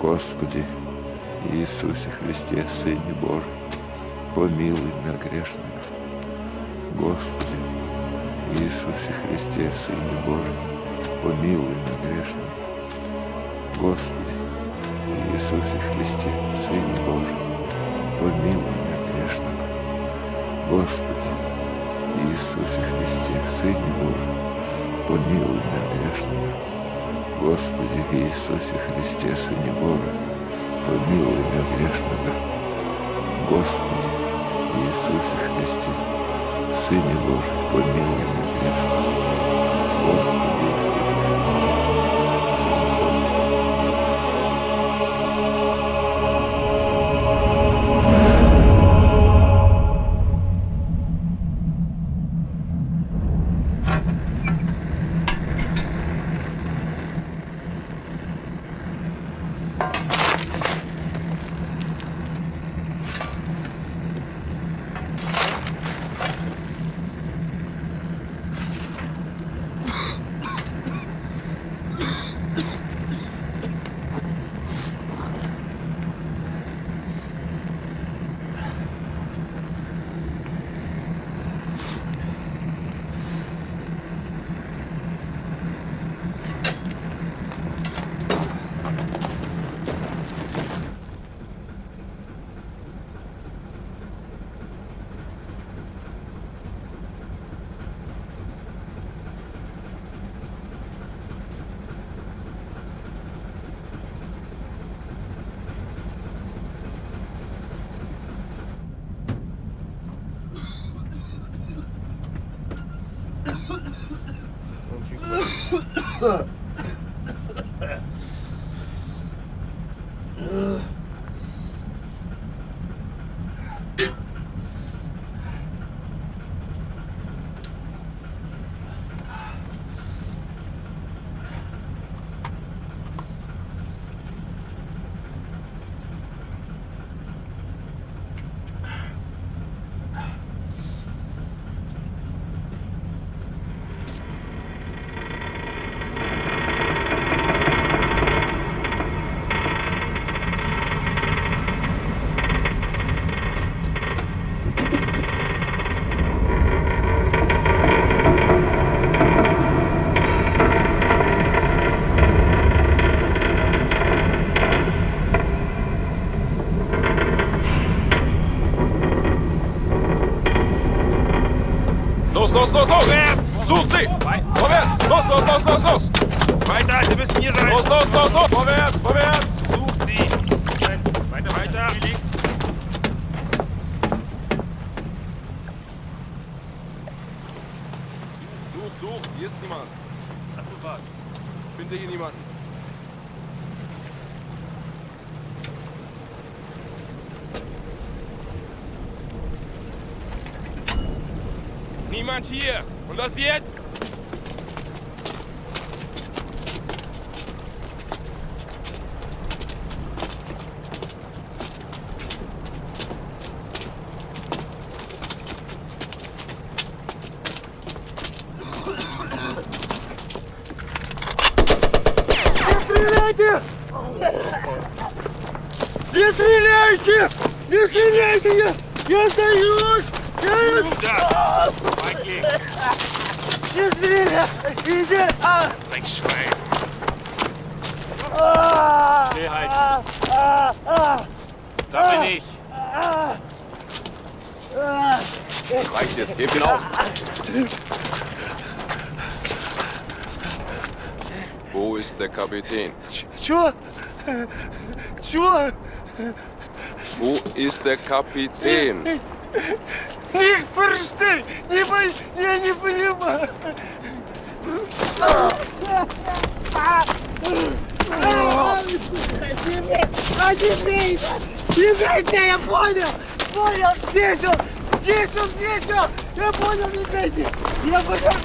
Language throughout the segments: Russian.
Господи Иисусе Христе, Сыне Божий, помилуй меня грешного. Господи Иисусе Христе, Сыне Божий, помилуй меня грешного. Господи Иисусе Христе, Сыне Божий, помилуй меня грешного. Господи Иисусе Христе, Сыне Божий, помилуй меня грешного. Господи Иисусе Христе, Сыне Божий, помилуй меня грешного. Господи Иисусе Христе, Сыне Божий, помилуй меня грешного. Господи Иисусе Христе, Сыне Божий. Los! Vorwärts! Sucht sie! Vorwärts! Los! Weiter, Sie müssen hier sein! Los! Vorwärts! Sucht sie! Weiter! Links! Such! Hier ist niemand! Hast du was? Ich finde hier niemanden! Niemand hier! Und was jetzt? Не стреляйте! Не стреляйте! Я сдаюсь! Da! Feigling! Не стреляйте! Dreckschwein! Stillhalten! Zappel nicht! Reicht jetzt, hebt ihn auf! Wo ist der Kapitän? Чё? Wo ist der Kapitän? Не форштей! Я не понимаю! Не, я понял! Здесь он! Я понял, не дайте! Я покажу!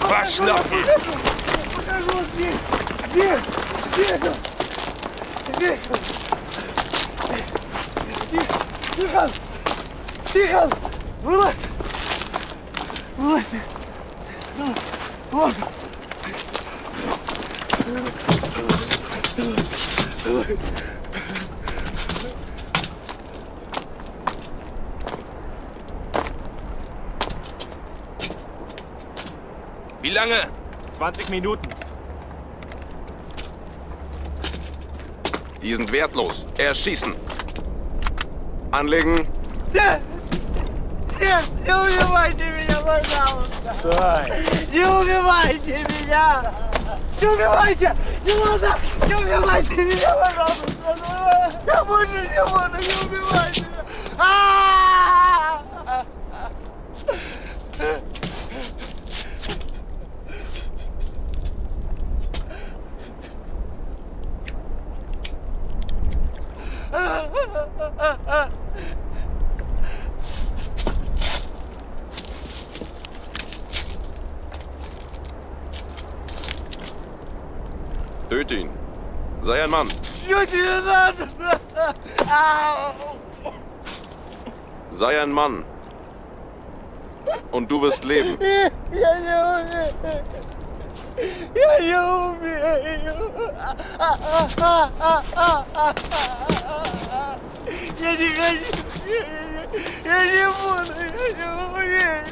Waschlappen! Покажу здесь он! Тихон! Вылазь! Вот! Wie lange? 20 Minuten. Die sind wertlos. Erschießen. Anlegen. Нет! Нет! Не убивайте меня, пожалуйста! Стой! Не убивайте меня! Не убивайте! Не надо! Не убивайте меня, пожалуйста! Я больше не буду! Не убивайте меня! А-а-а! Töte ihn. Sei ein Mann. Что тебе надо? Ау! Sei ein Mann. Und du wirst leben. Я не умею! Я не умею! Я тебя не... Я не буду! Я не умею!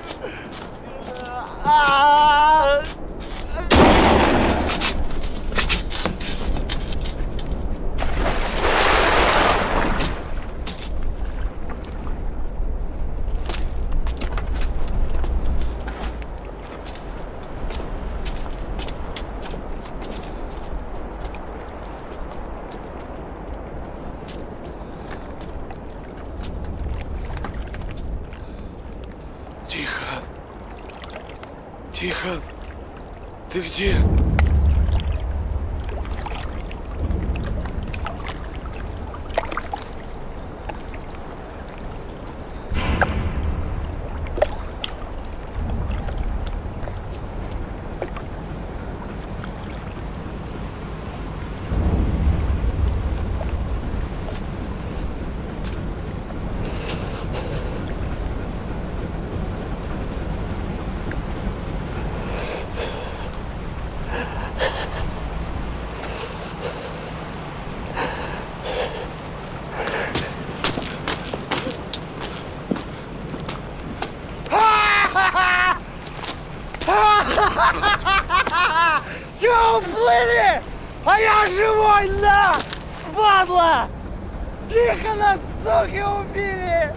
Тихон! Тихон! Ты где? Чего уплыли? А я живой, на! Падла! Тихона, суки, убили!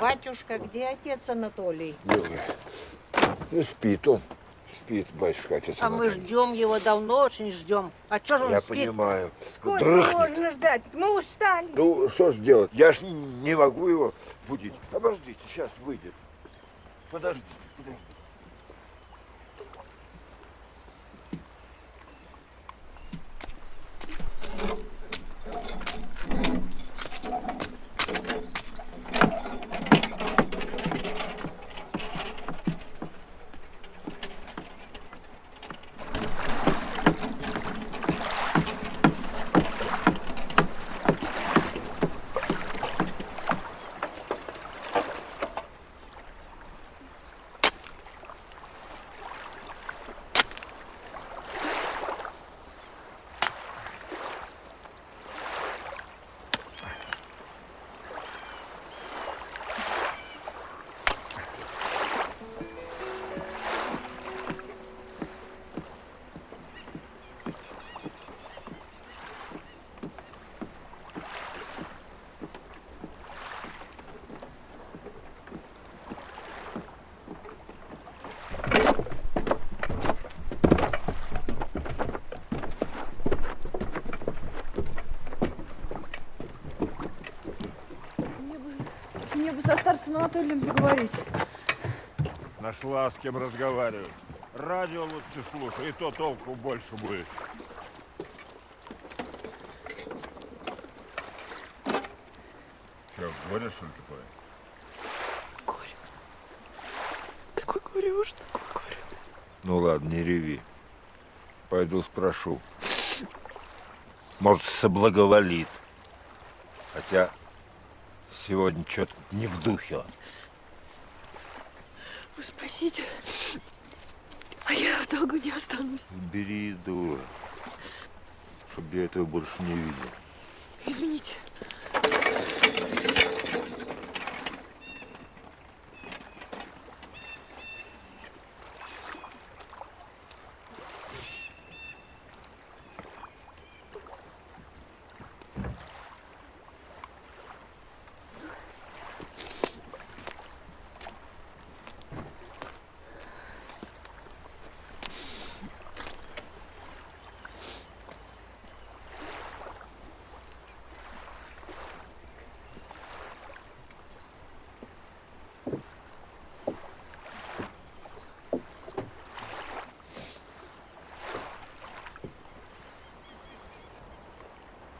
Батюшка, где отец Анатолий? Ну, спит он. Спит, батюшка, отец А мы Анатолий. ждем его давно, очень ждем. А что же он Я спит? понимаю. Сколько Дрыхнет. можно ждать? Мы устали. Ну, что ж делать? Я ж не могу его будить. Подождите, сейчас выйдет. Подождите. Мне бы со старцем Анатолием поговорить. Нашла с кем разговаривать. Радио лучше слушай, и то толку больше будет. Че, горе, что ли, такое? Горе. Какое горе уж, такое горе. Ну ладно, не реви. Пойду спрошу. Может, соблаговолит. Хотя сегодня что-то не в духе он. Вы спросите, а я в долгу не останусь. Бери, дура. Чтоб я этого больше не видел. Извините.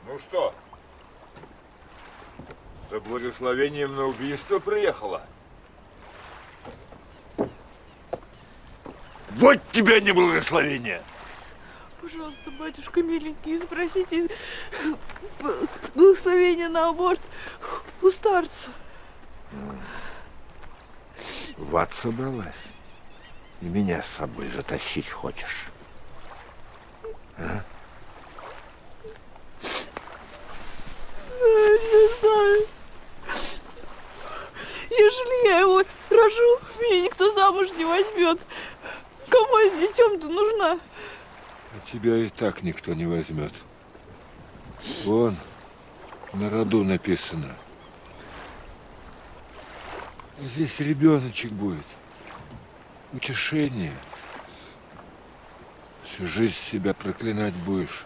Ну что, за благословением на убийство приехала? Вот тебе не благословение! Пожалуйста, батюшка миленький, спросите благословения на аборт у старца. В ад собралась? И меня с собой затащить хочешь? А? Не знаю. Ежели я его рожу, меня никто замуж не возьмет. Кому я с детем-то нужна? А тебя и так никто не возьмет. Вон, на роду написано. Здесь ребеночек будет. Утешение. Всю жизнь себя проклинать будешь.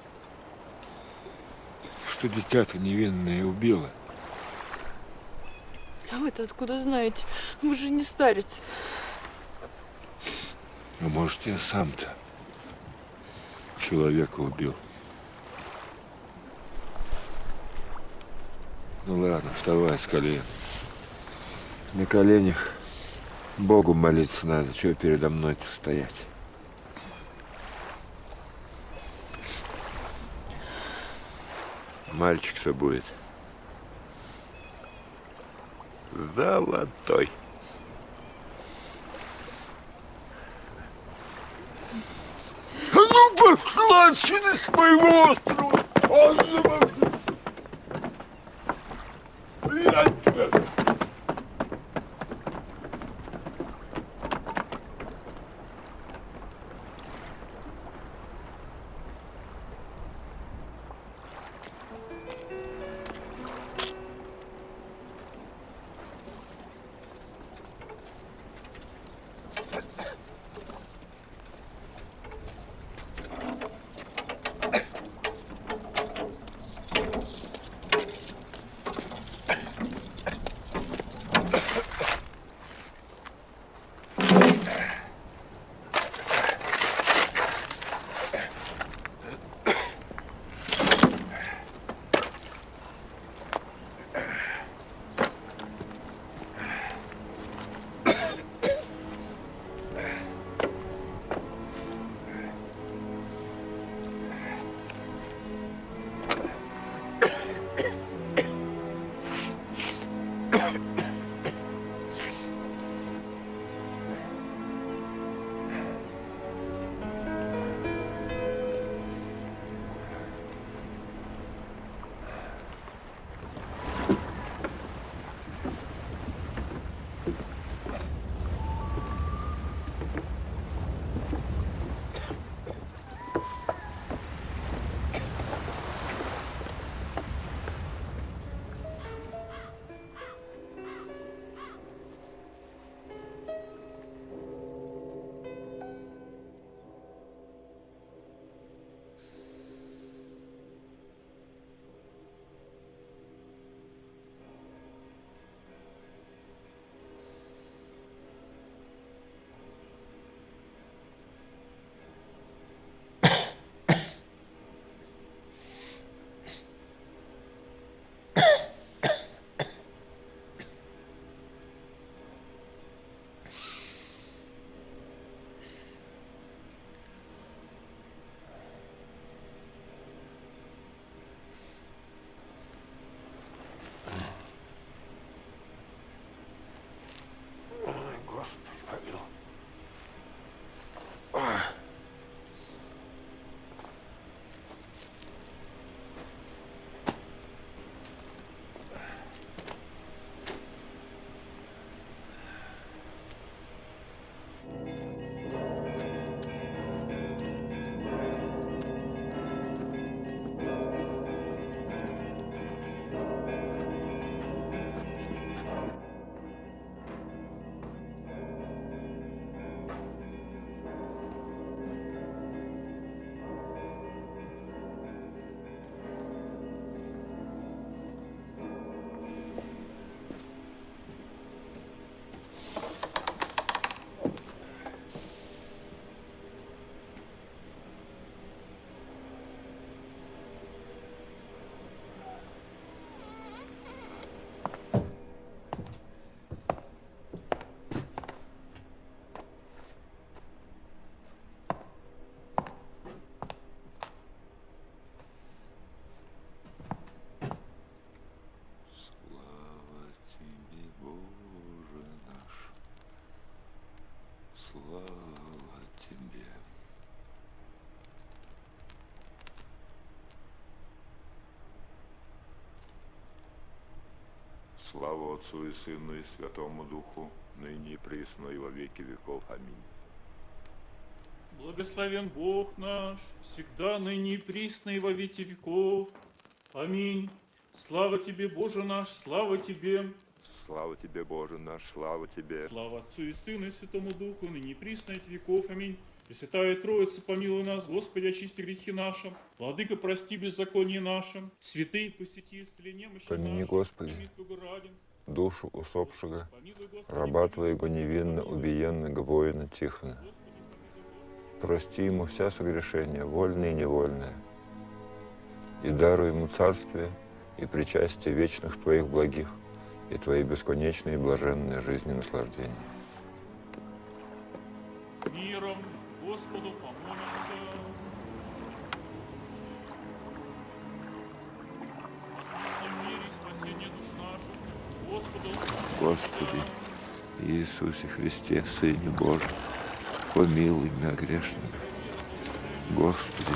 Что дитя-то невинное убило. А вы-то откуда знаете? Вы же не старец. А может, я сам-то человека убил. Ну ладно, вставай с колен. На коленях Богу молиться надо, чего передо мной-то стоять. Мальчик-то будет золотой. А ну пошла отсюда с моего острова! Слава Отцу и Сыну и Святому Духу, ныне и присно и во веки веков. Аминь. Благословен Бог наш, всегда, ныне и присно и во веки веков. Аминь. Слава Тебе, Боже наш, слава Тебе. Слава Тебе, Боже наш, слава Тебе. Слава Отцу и Сыну и Святому Духу, ныне и присно и во веки веков. Аминь. Пресвятая Троица, помилуй нас, Господи, очисти грехи наши. Владыка, прости беззаконие нашим. Святые, посети, исцели немощи Помяни, наши. Господи, Помилуй Твоего ради. душу усопшего, Помилуй, Господи, раба помилуй, Твоего невинно помилуй. убиенного воина Тихона. Прости ему вся согрешения, вольные и невольные, и даруй ему царствие и причастие вечных Твоих благих и Твои бесконечные и блаженные жизни наслаждения. Миром Господу помолимся. О слишном мире и спасении душ наших. Господу Господи, Иисусе Христе, Сыне Божий, помилуй меня грешного. Господи,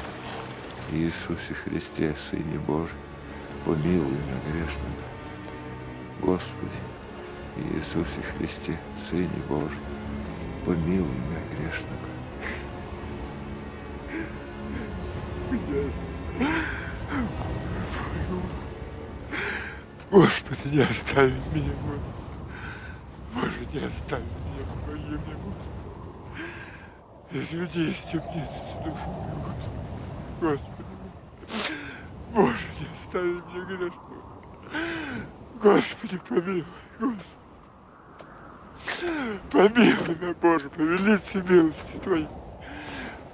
Иисусе Христе, Сыне Божий, помилуй меня грешного. Господи, Иисусе Христе, Сыне Божий, помилуй меня грешного. Господи, не оставь меня, Боже, не оставь меня, помоги мне, Господи. Изведи из темницы душу мою, Господи. Боже, не оставь меня грешного. Господи, помилуй, Господи. Помилуй меня, Боже, по велице милости Твоей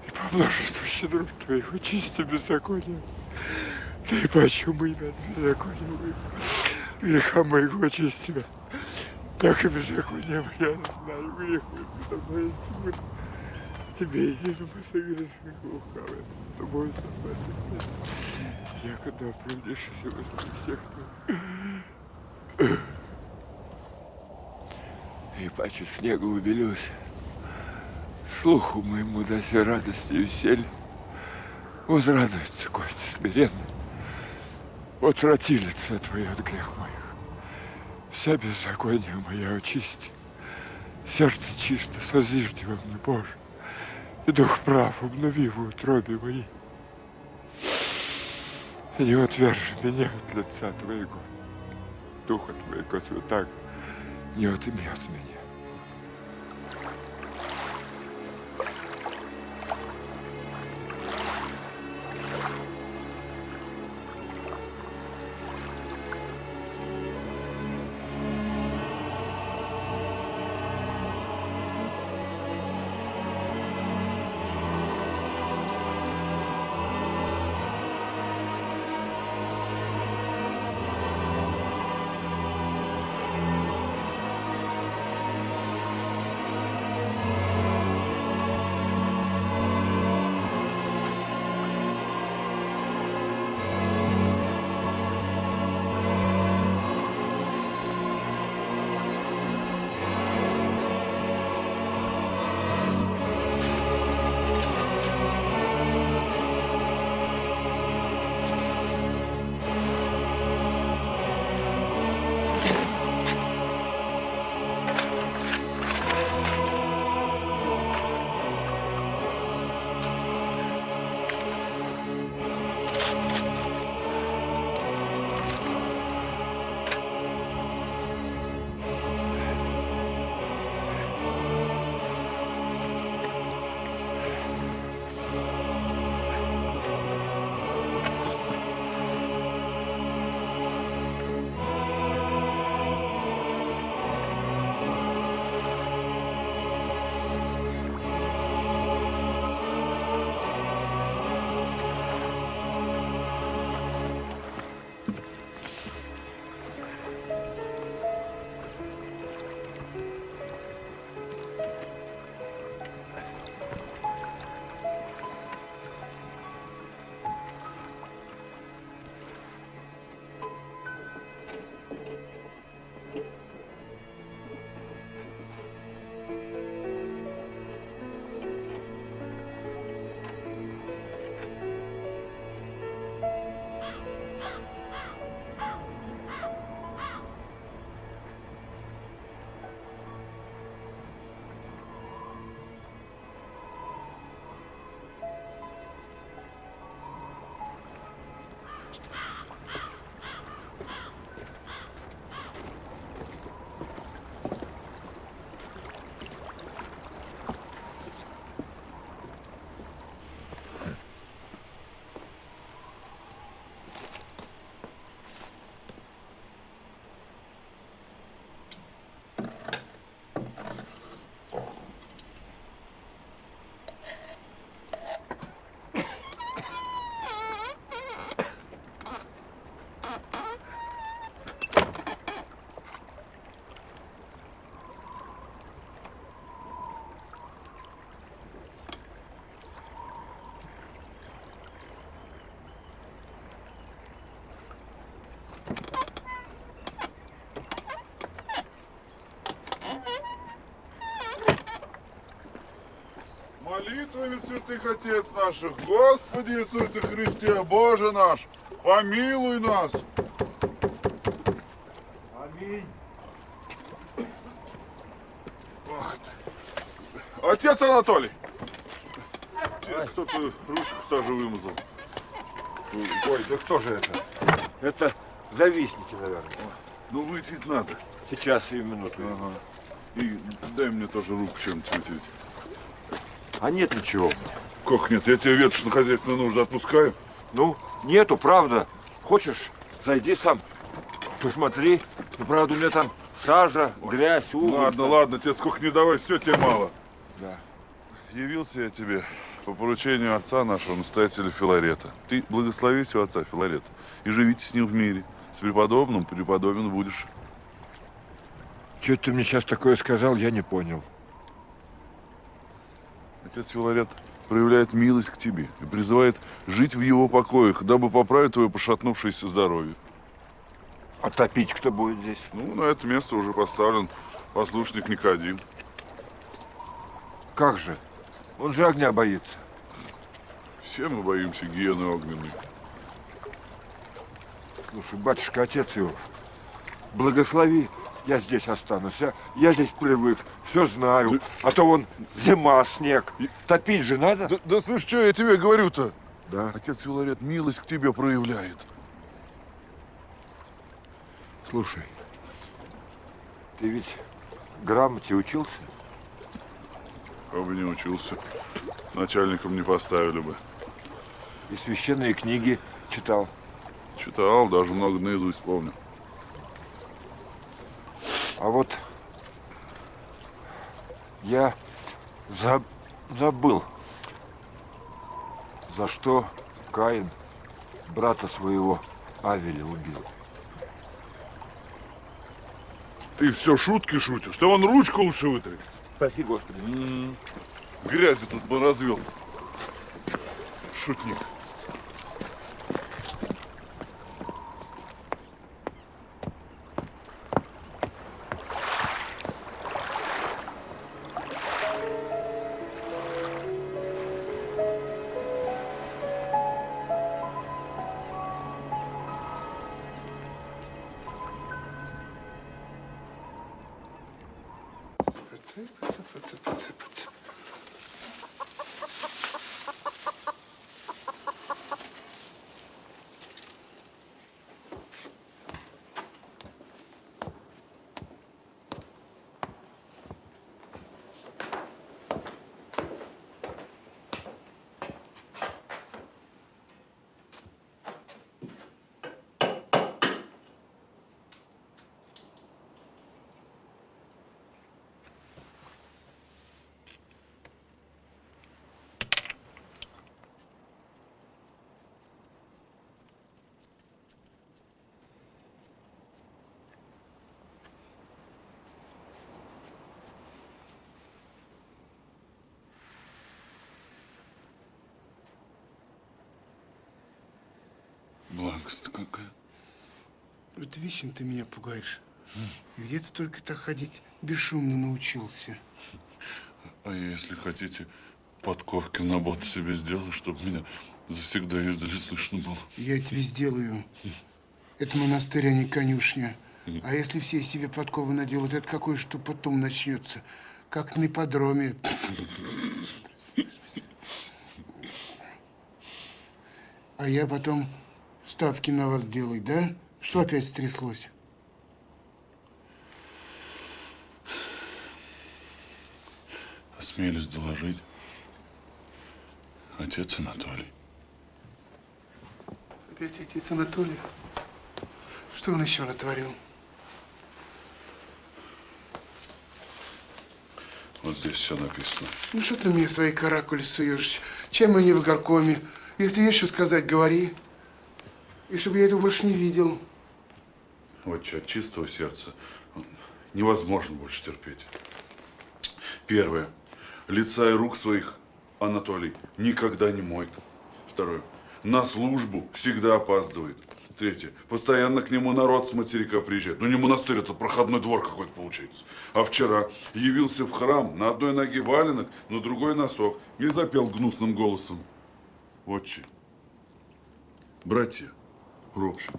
и по множеству щедрот Твоих очисти беззаконие. Да и паче мы имя от беззакония моего, греха моего очисти меня. Так и беззаконие моя знаю, грех мой, Тебе единому согрешнику лукавый, с тобой спасать. Якогда оправдишься возле всех Твоих. И паче снегу убелюсь, слуху моему даси радости и веселье. Возрадуются кости смиренные, отврати лице Твое от грех моих. Вся беззаконие моя очисти, сердце чисто созижди во мне, Боже, и дух прав обнови в утробе моей. И не отвержи меня от лица Твоего, Духа Твоего Святаго не отыми от меня. Молитвами святых Отец наших, Господи Иисусе Христе, Боже наш, помилуй нас. Аминь. Ах ты. Отец Анатолий! Тебе кто-то ручку сажу вымазал. Ой, да кто же это? Это завистники, наверное. Ну вытереть надо. Сейчас, и минуту. Ага. И дай мне тоже руку чем-нибудь вытереть. А нет ничего. Как нет? Я тебе ветошь на хозяйственные нужды отпускаю. Ну, нету, правда. Хочешь, зайди сам. Посмотри. Ну, правда, у меня там сажа, грязь, уголь. Ладно, ладно, тебе сколько не давай, все тебе мало. Да. Явился я тебе по поручению отца нашего, настоятеля Филарета. Ты благослови сего отца Филарета и живите с ним в мире. С преподобным преподобен будешь. Что ты мне сейчас такое сказал, я не понял. Отец Филарет проявляет милость к тебе и призывает жить в его покоях, дабы поправить твое пошатнувшееся здоровье. А топить кто будет здесь? Ну, на это место уже поставлен послушник Никодим. Как же? Он же огня боится. Все мы боимся гиены огненной. Слушай, батюшка, отец его, благослови, я здесь останусь. Я здесь привык, все знаю. А то вон зима, снег. Топить же надо. Да слышь, что я тебе говорю-то? Да. Отец Филарет милость к тебе проявляет. Слушай, ты ведь грамоте учился? Я бы не учился. Начальником не поставили бы. И священные книги читал. Читал, даже много наизусть помню. А вот я забыл, за что Каин брата своего Авеля убил. Ты все шутки шутишь? Ты вон ручку лучше вытри. Спаси Господи. Грязи тут развел. Шутник. Цыпа. Бланкость какая. Вот вечно ты меня пугаешь. Где ты только так ходить бесшумно научился? А если хотите, подковки на бот себе сделаю, чтобы меня завсегда издали слышно было. Я тебе сделаю. Это монастырь, а не конюшня. А если все себе подковы наделают, это какое что потом начнется? Как на ипподроме. А я потом ставки на вас делать, да? Что опять стряслось? Осмелюсь доложить. Отец Анатолий. Опять отец Анатолий? Что он еще натворил? Вот здесь все написано. Ну что ты мне свои каракули суешь? Чем мы не в горкоме? Если есть что сказать, говори. И чтобы я этого больше не видел. Вот от чистого сердца невозможно больше терпеть. Первое. Лица и рук своих Анатолий никогда не моет. Второе. На службу всегда опаздывает. Третье. Постоянно к нему народ с материка приезжает. Ну не монастырь, это проходной двор какой-то получается. А вчера явился в храм, на одной ноге валенок, на другой носок. И запел гнусным голосом. Отче, братья, ропщут.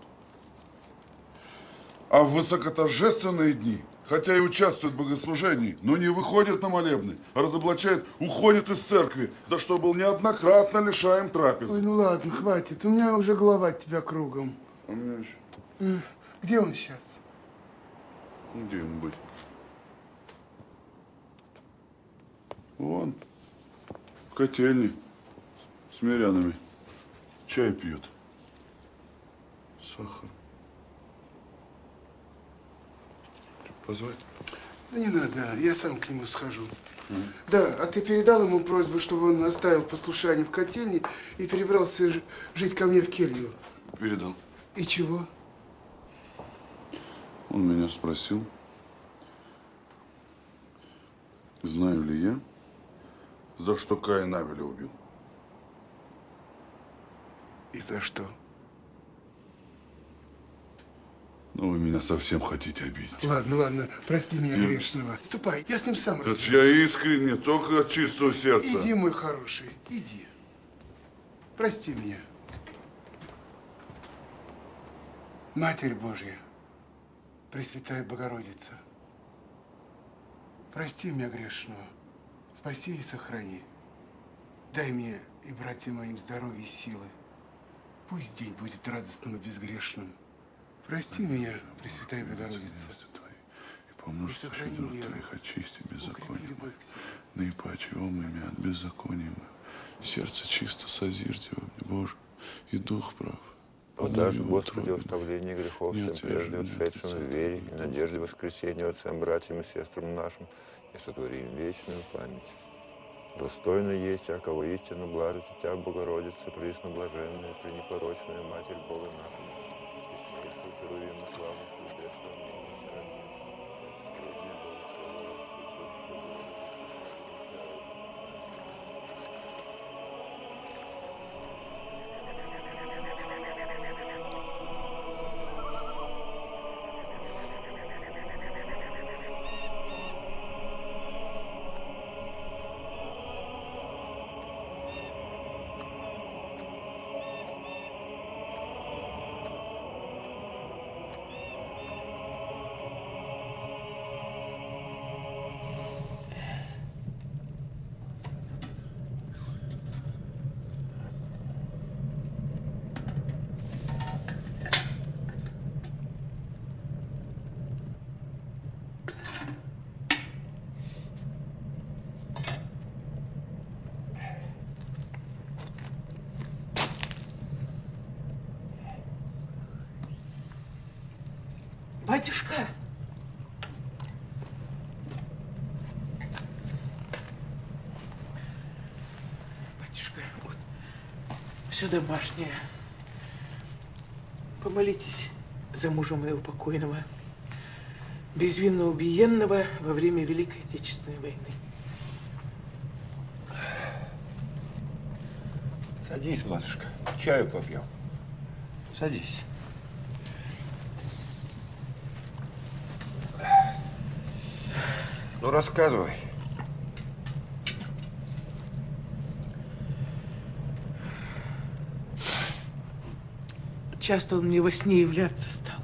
А в высокоторжественные дни, хотя и участвует в богослужении, но не выходит на молебны, а разоблачает, уходит из церкви, за что был неоднократно лишаем трапезы. Ой, ну ладно, хватит. У меня уже голова от тебя кругом. А у меня еще. Где он сейчас? Где ему быть? Вон, в котельне с мирянами. Чай пьет. Сахар. Позвать? Да не надо, я сам к нему схожу. Да, а ты передал ему просьбу, чтобы он оставил послушание в котельне и перебрался жить ко мне в келью? Передал. И чего? Он меня спросил, знаю ли я, за что Каин Авеля убил. И за что? Ну, вы меня совсем хотите обидеть. Ладно, ладно, прости меня грешного. Ступай, я с ним сам Это разберусь. ж я искренне, только от чистого сердца. Иди, мой хороший, иди. Прости меня. Матерь Божья, Пресвятая Богородица, прости меня грешного, спаси и сохрани. Дай мне и братьям моим здоровья и силы. Пусть день будет радостным и безгрешным. Прости меня, Пресвятая Богородица. И помножь сохрани щедрот веру. твоих, очисти Укрепи беззаконие. любовь к себе. Наипаче ом имя от беззакония моего. Сердце чисто созирьте во мне, Боже, и дух прав. Подашь, Господи, оставление грехов всем прежде ушедшим в вере и надежде воскресения отцам, братьям и сестрам нашим, и сотворим вечную память. Достойно есть, а кого истину блажит, и Тебя, Богородица, пресноблаженная, пренепорочная Матерь Бога нашего, честнейшую, херувиму, славу, чудесную, Батюшка! Батюшка, вот все домашнее. Помолитесь за мужа моего покойного, безвинно убиенного во время Великой Отечественной войны. Садись, матушка, чаю попьем. Садись. Ну, рассказывай. Часто он мне во сне являться стал.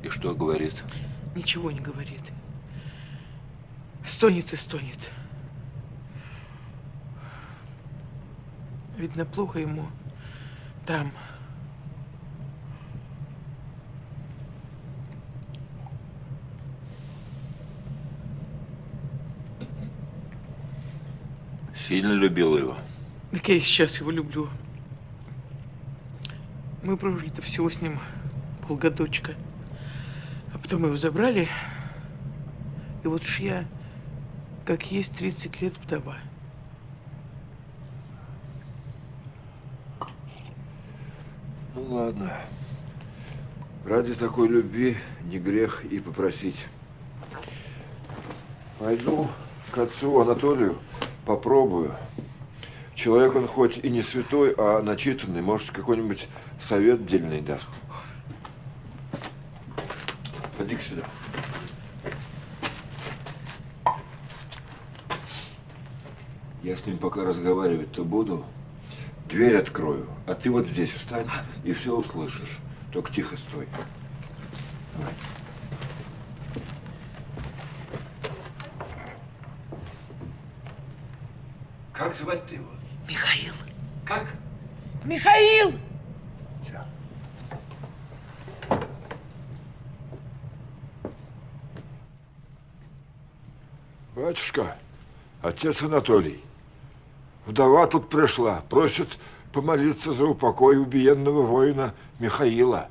И что говорит? Ничего не говорит. Стонет и стонет. Видно, плохо ему там. Сильно любил его. Так я и сейчас его люблю. Мы прожили-то всего с ним полгодочка. А потом его забрали. И вот уж я, как есть, 30 лет вдова. Ну ладно. Ради такой любви не грех и попросить. Пойду к отцу Анатолию, попробую. Человек он хоть и не святой, а начитанный. Может, какой-нибудь совет дельный даст. Поди-ка сюда. Я с ним пока разговаривать-то буду. Дверь открою, а ты вот здесь встань и все услышишь. Только тихо стой. Давай. Как звать-то его? Михаил. Как? Михаил! Батюшка, отец Анатолий, вдова тут пришла, просит помолиться за упокой убиенного воина Михаила.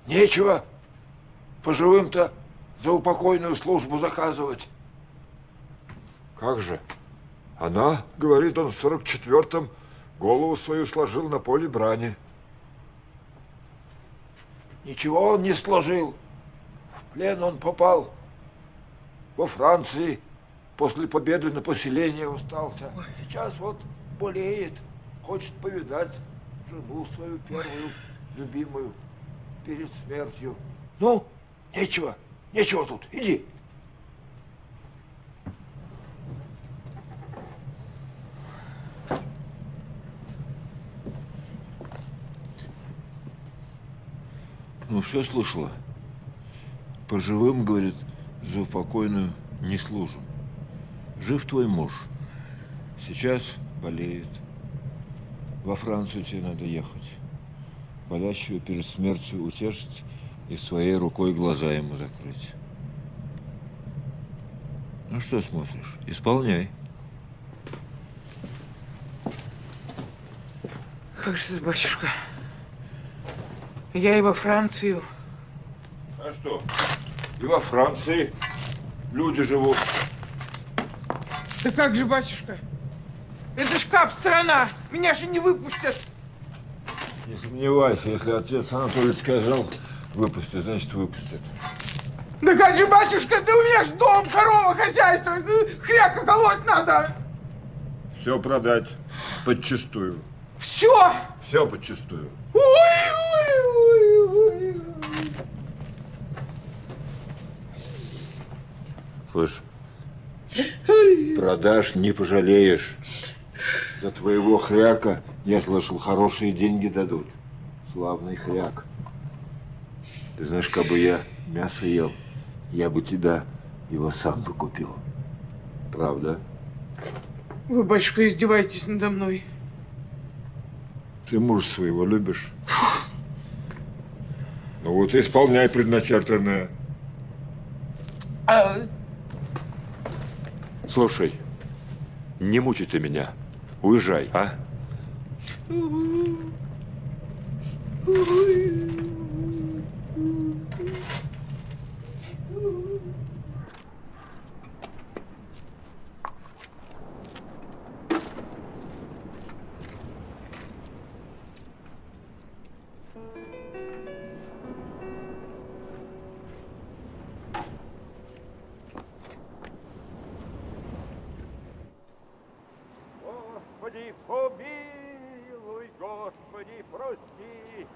Нечего поживым-то за упокойную службу заказывать. Как же? Она, говорит, он в 44-м голову свою сложил на поле брани. Ничего он не сложил. В плен он попал. Во Франции после победы на поселение остался. Сейчас вот болеет, хочет повидать жену свою первую, любимую, перед смертью. Ну, нечего тут, иди. Ну, все слышала. По живым, говорит, за упокойную не служим. Жив твой муж. Сейчас болеет. Во Францию тебе надо ехать. Болящего перед смертью утешить и своей рукой глаза ему закрыть. Ну, что смотришь? Исполняй. Как же ты, батюшка? Я и во Францию. А что? И во Франции люди живут. Да как же, батюшка? Это ж кап-страна. Меня же не выпустят. Не сомневайся, если отец Анатолий сказал выпустят, значит выпустят. Да как же, батюшка, да у меня ж дом, корова, хозяйство. Хряка колоть надо. Все продать подчистую. Все. Все подчистую. Слышь, продашь, не пожалеешь. За твоего хряка, я слышал, хорошие деньги дадут. Славный хряк. Ты знаешь, как бы я мясо ел, я бы тебя его сам бы купил. Правда? Вы, батюшка, издеваетесь надо мной. Ты мужа своего любишь? Ну вот и исполняй предначертанное. Слушай, не мучай ты меня. Уезжай, а? Господи, помилуй, Господи, прости,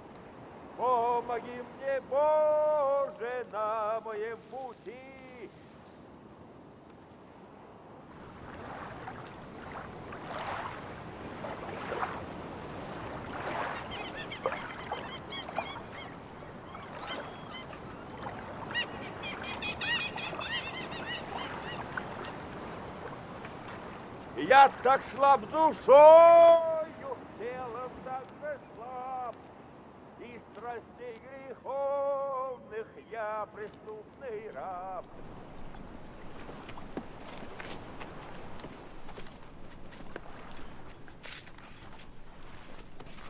помоги мне, Боже, на моем пути. Я так слаб душою, телом так же слаб, и страстей греховных я преступный раб.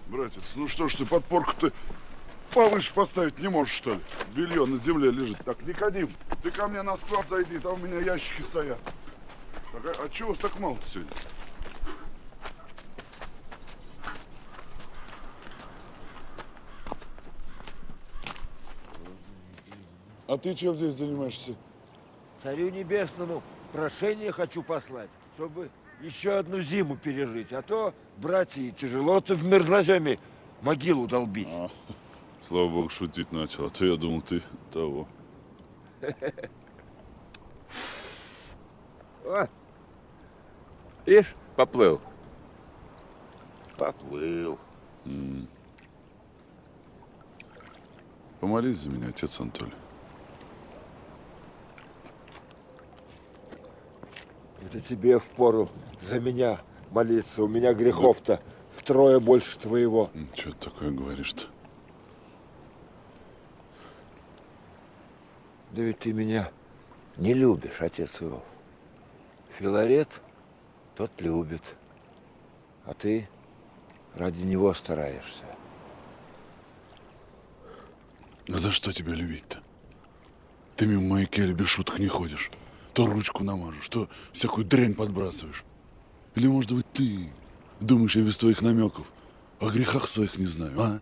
Братец, ну что ж ты подпорку-то повыше поставить не можешь, что ли? Белье на земле лежит. Так, Никодим, ты ко мне на склад зайди, там у меня ящики стоят. Так, а чего вас так мало сегодня? А ты чем здесь занимаешься? Царю Небесному прошение хочу послать, чтобы еще одну зиму пережить, а то, братья, тяжело-то в мерзлоземе могилу долбить. Слава богу, шутить начал, а то я думал, ты того. О, ишь, поплыл. Поплыл. Помолись за меня, отец Анатолий. Это тебе впору за меня молиться. У меня грехов-то втрое больше твоего. Что ты такое говоришь-то? Да ведь ты меня не любишь, отец Иов. Филарет тот любит, а ты ради него стараешься. А за что тебя любить-то? Ты мимо моей кельи без шуток не ходишь. То ручку намажешь, то всякую дрянь подбрасываешь. Или, может быть, ты думаешь, я без твоих намеков о грехах своих не знаю, а?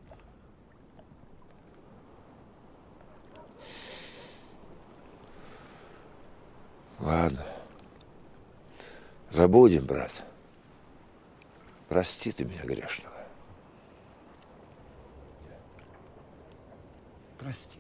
Ладно. Забудем, брат. Прости ты меня грешного. Прости.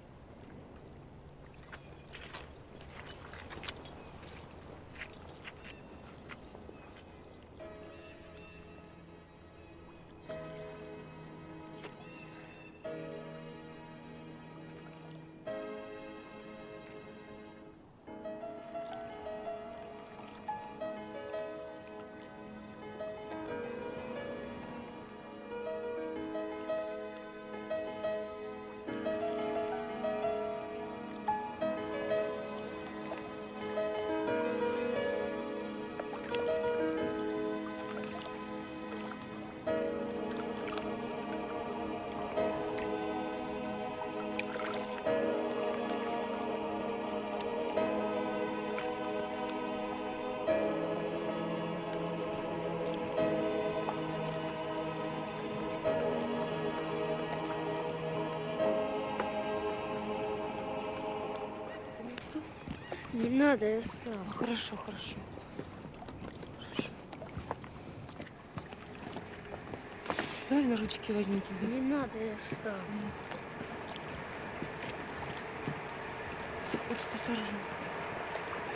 Не надо, я сам. Хорошо, хорошо. Давай на ручки возьму тебя. Не надо, я сам. Вот тут осторожно.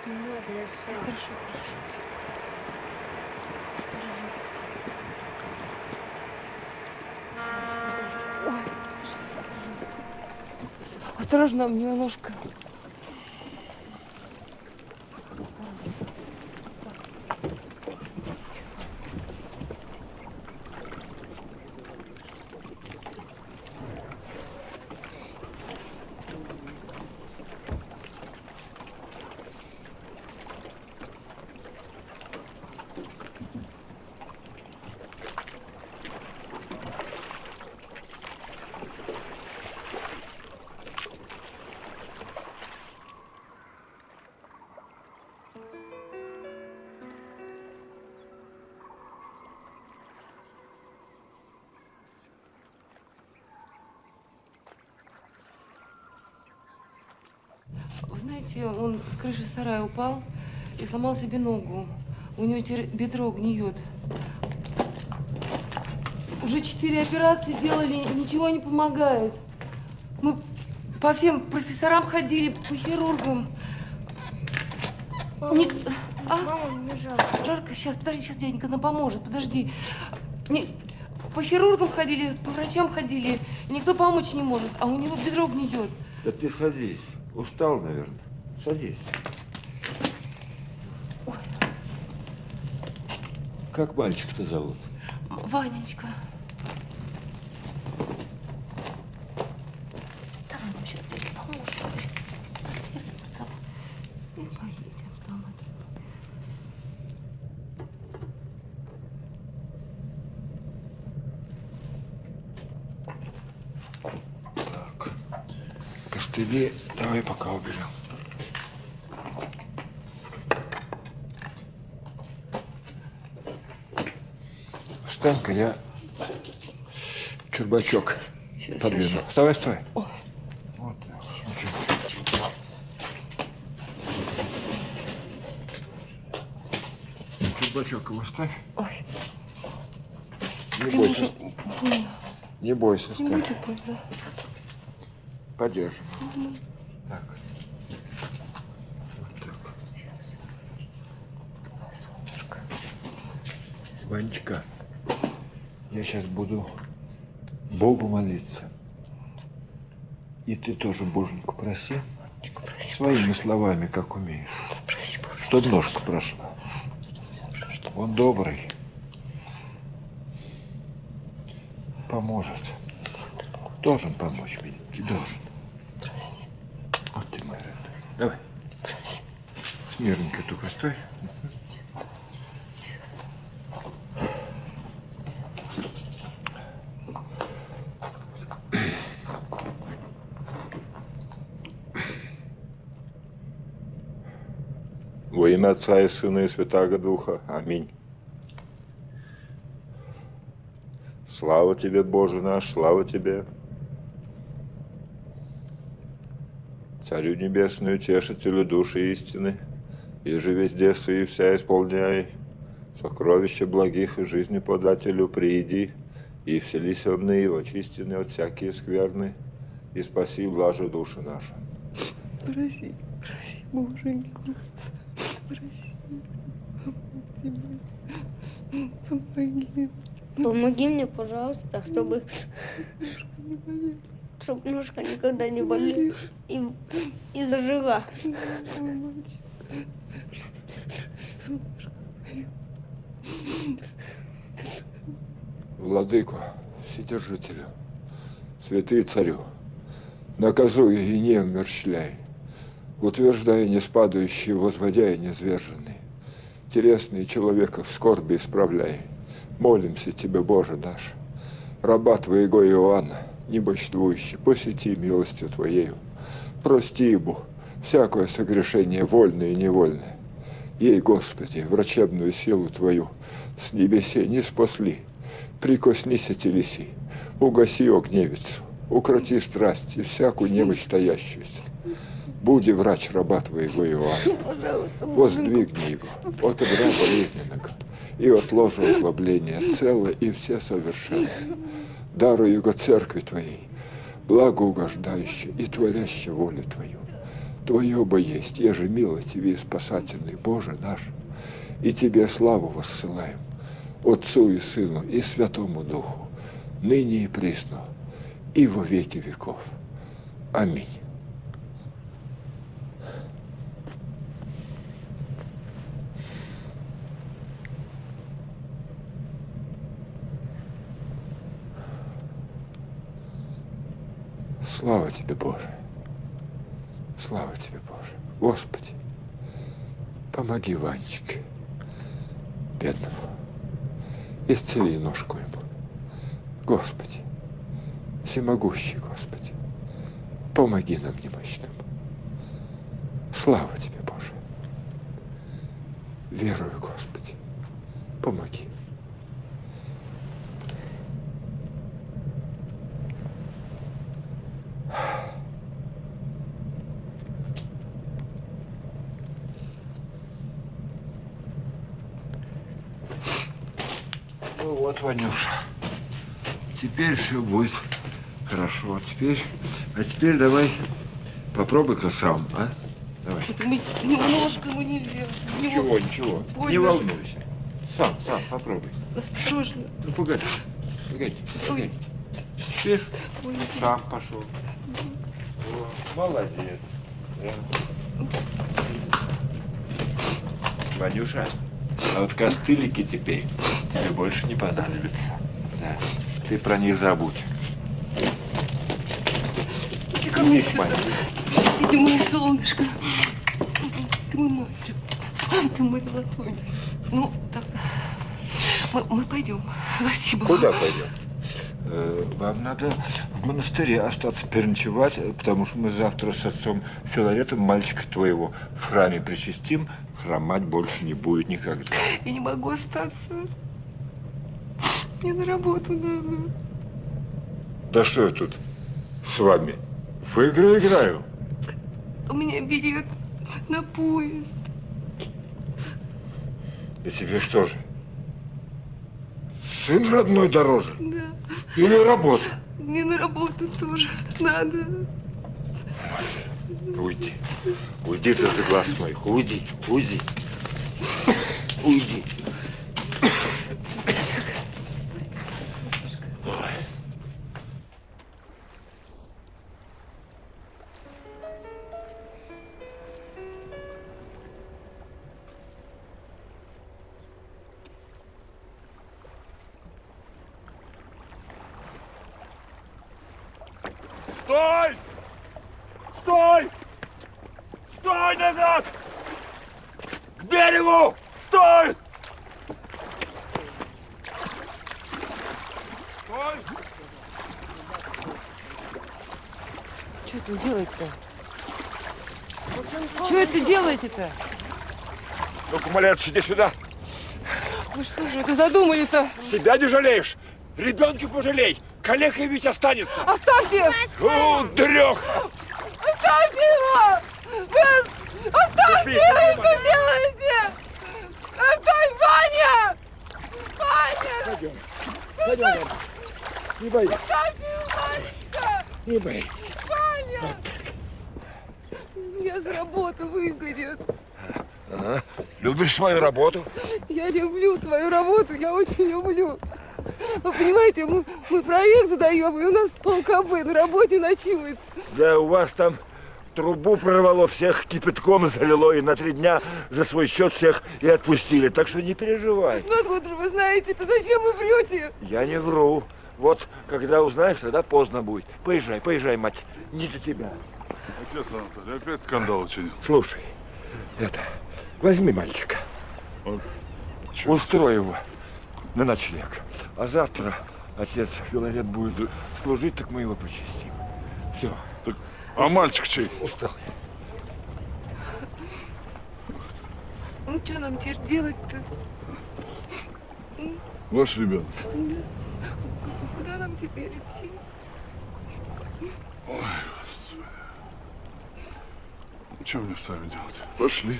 Не надо, я сам. Хорошо, хорошо. Осторожно. Ой. Осторожно, мне ножка. Вы знаете, он с крыши сарая упал и сломал себе ногу. У него теперь бедро гниет. Уже 4 операции делали, ничего не помогает. Мы по всем профессорам ходили, по хирургам. Мама, мама, мне жалко. Жарко, сейчас, подожди, сейчас дяденька нам поможет, подожди. По хирургам ходили, по врачам ходили, и никто помочь не может, а у него бедро гниет. Да ты садись. Устал, наверное. Садись. Ой. Как мальчик-то зовут? Ванечка. Давай, мы сейчас тебе поможем. И поедем с тобой. Так. Костыли давай пока уберем. Встань-ка, я чурбачок подвину. Вставай, вставай. Ой. Вот так. бачок его ставь. Ой. Не бойся. Не бойся, Не ставь. будет больно. Подержим. Так. Вот так. Ванечка, я сейчас буду Богу молиться. И ты тоже Боженьку проси. Своими словами, как умеешь. Чтоб ножка прошла. Он добрый. Поможет. Должен помочь, миленький, должен. Вот ты моя родная. Давай. Смирненько только стой. Во имя Отца и Сына и Святаго Духа. Аминь. Слава тебе, Боже наш, слава тебе. Царю Небесную, Тешителю души истины, и же везде и вся исполняй, сокровища благих и жизни подателю прииди, и вселися в ныне, очистины от всякие скверны, и спаси блажи души наши. Проси, Боженьку. Проси. Помоги. Помоги мне, пожалуйста, чтобы ножка никогда не болела и зажила. Владыку, Вседержителю, святый царю, наказуя и не умерщвляй, утверждая неспадающие, возводя незверженные, телесные человека в скорби исправляй. Молимся тебе, Боже наш, раба Твоего Иоанна, небольствующий, посети милостью Твоею, прости ему всякое согрешение, вольное и невольное. Ей, Господи, врачебную силу Твою с небесей не спасли, прикоснися телеси, угаси огневицу, укроти страсть и всякую немощь таящуюся. Буди врач раба Твоего Иоанна, воздвигни его от игра болезненного и от ложа ослабления цело и все совершенно. Даруй его церкви Твоей, благоугождающей и творящей волю Твою. Твое бы есть, еже милостивый и спасательный Боже наш, и Тебе славу воссылаем, Отцу и Сыну и Святому Духу, ныне и присно, и во веки веков. Аминь. Слава Тебе, Боже! Слава Тебе, Боже! Господи, помоги Ванечке, бедному, исцели ножку ему. Господи, всемогущий Господи, помоги нам немощным. Слава Тебе, Боже! Верую, Господи, помоги. Ну вот, Ванюша, теперь все будет хорошо. А теперь давай попробуй-ка сам, а? Давай. Ножку ему нельзя. Ничего. Больно. Не волнуйся. Сам, попробуй. Осторожно. Ну, погоди. Теперь Ой. сам пошел. О, молодец. Да. Ванюша, а вот костылики теперь тебе больше не понадобятся. Да. Ты про них забудь. Иди ко мне сюда. Иди, мое солнышко. Ты мой мальчик. Ты мой золотой. Ну, так. Мы пойдем. Спасибо. Куда пойдем? Вам надо в монастыре остаться переночевать, потому что мы завтра с отцом Филаретом мальчика твоего в храме причастим. Хромать больше не будет никогда. Я не могу остаться. Мне на работу надо. Да что я тут с вами? В игры играю. У меня билет на поезд. И тебе что же? Сын родной дороже? Да. Или работа? Мне на работу тоже надо. Уйди. Уйди ты за глаз моих. Уйди. Уйди. Уйди. Стой! Стой! Стой назад! К берегу! Стой! Стой! Что это делать-то? Что это делаете-то? Ну-ка, малец, иди сюда. Вы что же это задумали-то? Себя не жалеешь? Ребенка пожалей. Калекой ведь останется. Оставьте! Дрёх! Оставьте его! Вы... Оставьте его! Что делаете? Оставь, Ваня! Ваня! Пойдем. Пойдем, Ваня. Не бойся. Оставьте его, Ванечка! Не бойся. Ваня! Я с работы выгорит. Ага. Любишь свою работу? Я люблю свою работу, я очень люблю. Вы понимаете, мы проект задаем, и у нас полкб на работе ночует. Да у вас там трубу прорвало, всех кипятком залило, и на 3 дня за свой счет всех и отпустили. Так что не переживай. Ну откуда же вы знаете, то зачем вы врете? Я не вру. Вот, когда узнаешь, тогда поздно будет. Поезжай, поезжай, мать, не до тебя. Отец Анатолий, опять скандал учинил. Слушай, возьми мальчика. Устрой его на ночлег. А завтра отец Филарет будет служить, так мы его почистим. Все. Так, а мальчик чей? Устал. Ну что нам теперь делать-то? Ваш ребенок. Куда нам теперь идти? Ой, Господи. Что мне с вами делать? Пошли.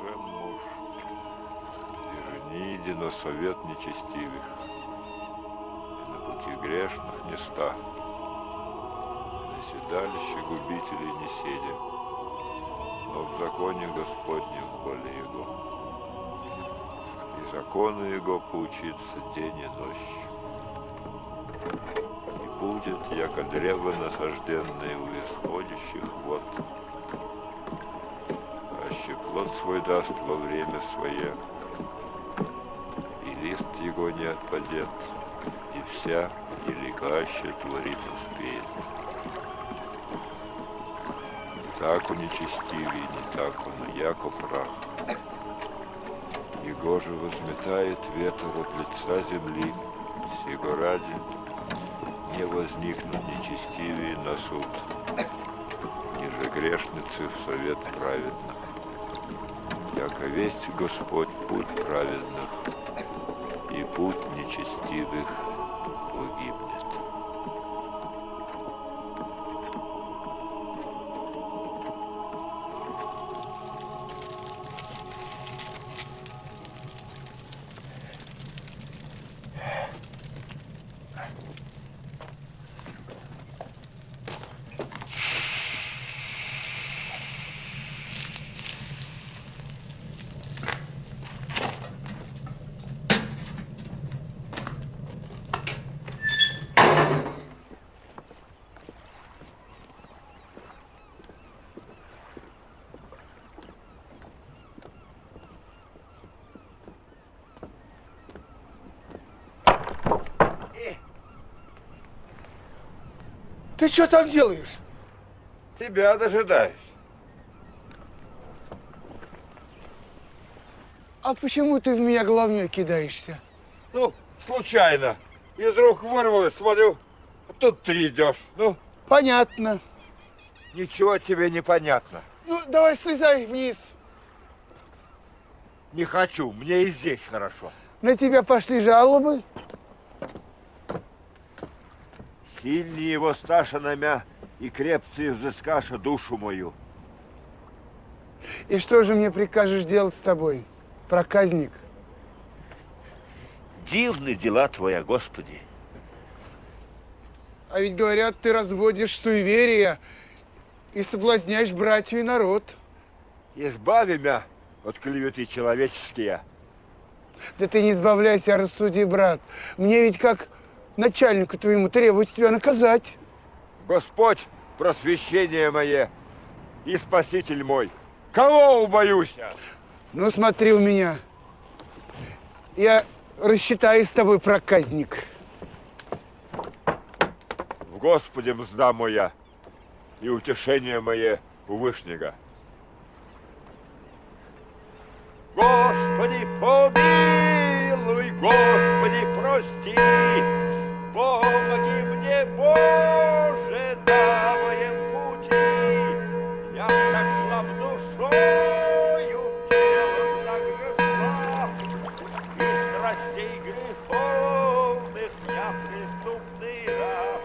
Блажен муж, и не иди на совет нечестивых, и на пути грешных не ста, и на седалище губителей не седя, но в законе Господнем воле Его, и закону Его поучиться день и ночь. И будет, яко древо насажденное у исходящих вод, аще плод свой даст во время свое, и лист его не отпадет, и вся, елика аще творит успеет. Не так он нечестивый, не так он, яко прах. Его же возметает ветер от лица земли, сего ради не возникнут нечестивые на суд, ниже грешницы в совет праведных. Яко весть Господь путь праведных, и путь нечестивых погибнет. Ты что там делаешь? Тебя дожидаюсь. А почему ты в меня головней кидаешься? Ну, случайно. Из рук вырвалось, смотрю, а тут ты идешь. Ну, понятно. Ничего тебе не понятно. Ну, давай слезай вниз. Не хочу, мне и здесь хорошо. На тебя пошли жалобы. Сильнее его Сташа намя и крепче взыскаша душу мою. И что же мне прикажешь делать с тобой, проказник? Дивны дела твоя, Господи. А ведь говорят, ты разводишь суеверия и соблазняешь братью и народ. Избави мя от клеветы человеческие. Да ты не избавляйся, а рассуди, брат. Мне ведь как начальнику твоему требуется тебя наказать. Господь, просвещение мое и Спаситель мой, кого убоюсь? Ну, смотри у меня. Я рассчитаюсь с тобой, проказник. В Господе мзда моя и утешение мое у Вышнего. Господи, помилуй, Господи, прости, помоги мне, Боже, на моем пути. Я так слаб душою, телом так же слаб, и страстей греховных я преступный раб.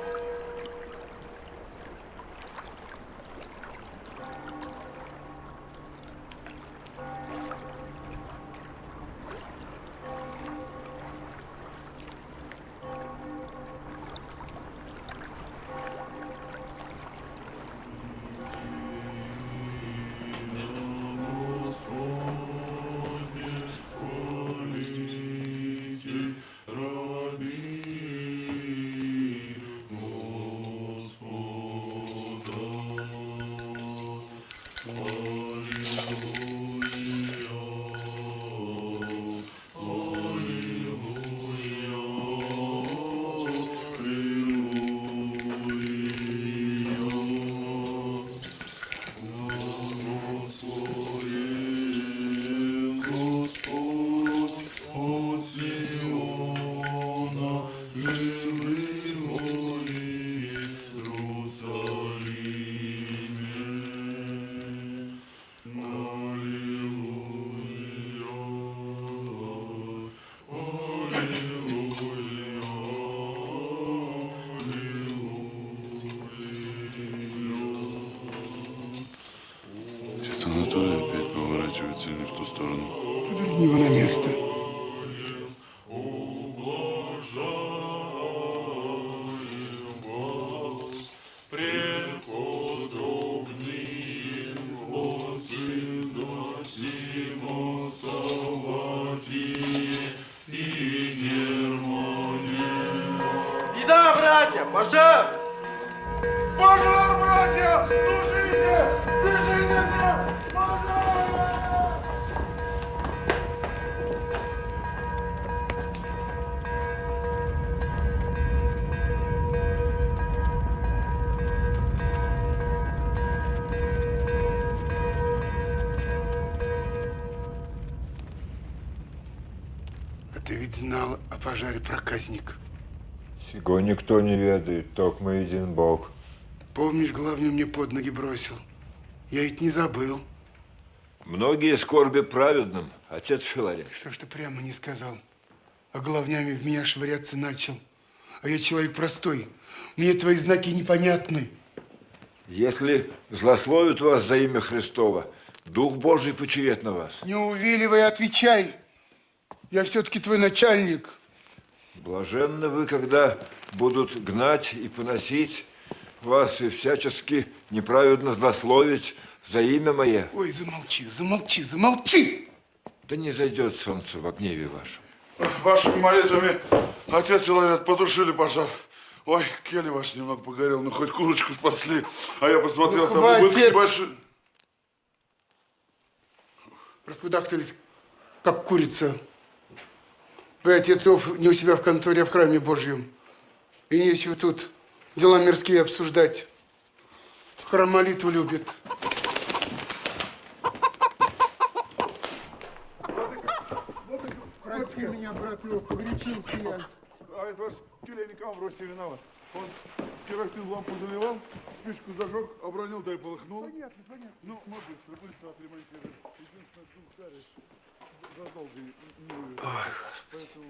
Анатолий опять поворачивается не в ту сторону. Поверни его на место. Беда, братья, пожар! Пожар, братья! Тушите! Держитесь! Пожар! А ты ведь знал о пожаре, проказник. Сего никто не ведает, только един Бог. Помнишь, главную мне под ноги бросил? Я ведь не забыл. Многие скорби праведным, отец Филарет. Что ж ты прямо не сказал? А главнями в меня швыряться начал. А я человек простой. Мне твои знаки непонятны. Если злословят вас за имя Христова, Дух Божий почиет на вас. Не увиливай, отвечай. Я все-таки твой начальник. Блаженны вы, когда будут гнать и поносить вас и всячески неправедно злословить за имя мое. Ой, замолчи, замолчи, замолчи! Да не зайдет солнце во гневе вашем. Вашими молитвами, отец Филарет, потушили пожар. Ой, келли ваш немного погорел, ну хоть курочку спасли. А я посмотрел, Ну, там убытки большие. Раскудахтались, как курица. Вы, отец Иов, не у себя в конторе, а в храме Божьем. И нечего тут Дела мирские обсуждать. В храм молитву любит. Прости меня, брат Лёх, погорячился я. А это ваш тюлень Амвросий виноват. Он керосин в лампу заливал, спичку зажег, обронил, да и полыхнул. Понятно, понятно. Ну, мы быстро отремонтируем. Единственное, дух Гарри задолго не вывез. Поэтому...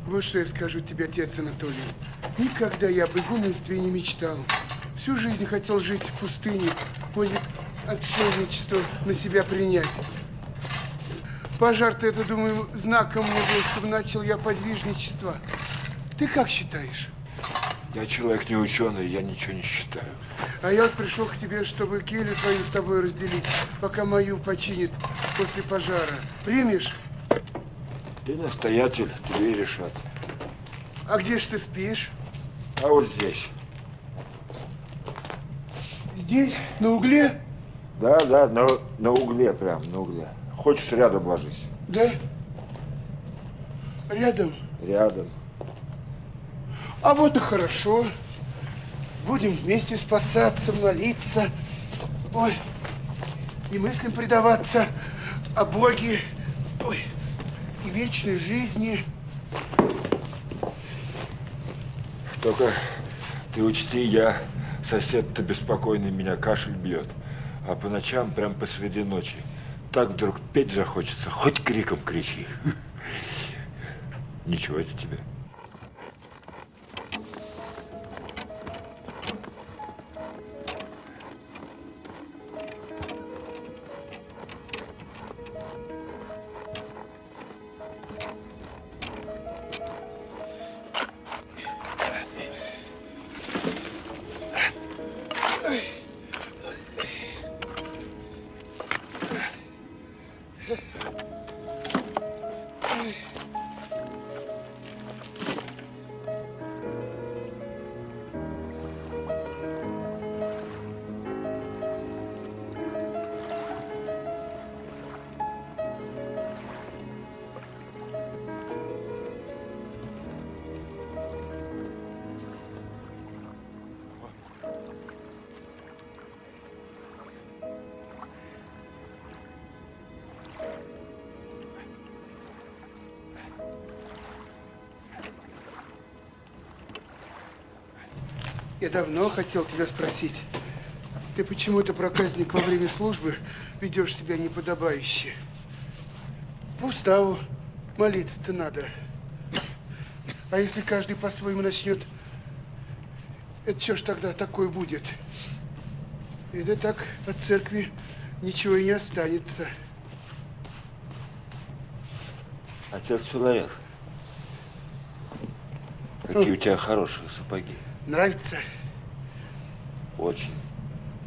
Вот что я скажу тебе, отец Анатолий. Никогда я об игуменстве не мечтал. Всю жизнь хотел жить в пустыне, подвиг отшельничества на себя принять. Пожар-то это, думаю, знаком мне был, чтобы начал я подвижничество. Ты как считаешь? Я человек не ученый, я ничего не считаю. А я вот пришел к тебе, чтобы келью твою с тобой разделить, пока мою починит после пожара. Примешь? Ты настоятель, тебе и решат. А где ж ты спишь? А вот здесь. Здесь? На угле? Да, на угле прям, на угле. Хочешь, рядом ложись? Да? Рядом? Рядом. А вот и хорошо. Будем вместе спасаться, молиться. Ой, и мыслям предаваться о Боге. Ой, и вечной жизни. Только ты учти, сосед-то беспокойный, меня кашель бьет. А по ночам, прям посреди ночи, так вдруг петь захочется, хоть криком кричи. Ничего это тебе. Я давно хотел тебя спросить. Ты почему-то, проказник, во время службы ведешь себя неподобающе. По уставу молиться-то надо. А если каждый по-своему начнет, это что ж тогда такое будет? Это так от церкви ничего и не останется. Отец Филарет, какие у тебя хорошие сапоги. Нравится? Очень.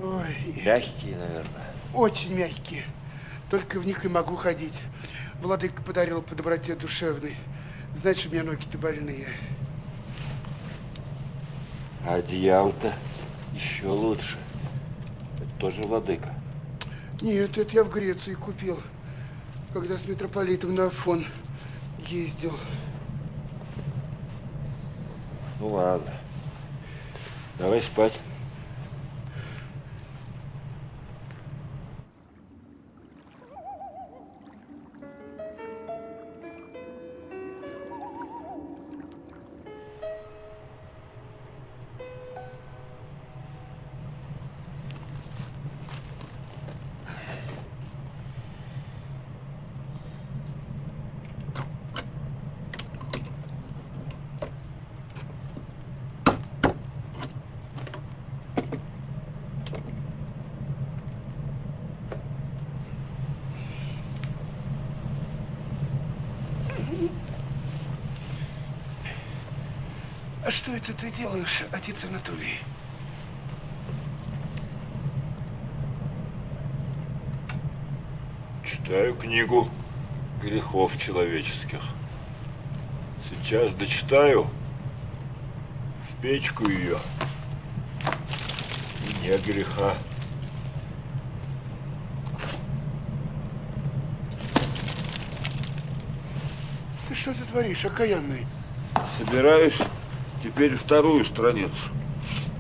Ой. Мягкие, наверное. Очень мягкие. Только в них и могу ходить. Владыка подарил по доброте душевной. Знаешь, у меня ноги-то больные. А одеяло-то еще лучше. Это тоже владыка. Нет, это я в Греции купил, когда с митрополитом на Афон ездил. Ну ладно. Давай спать. что это ты делаешь, отец Анатолий? Читаю книгу грехов человеческих. Сейчас дочитаю, в печку ее, и нет греха. Ты что ты творишь, окаянный? Собираюсь теперь вторую страницу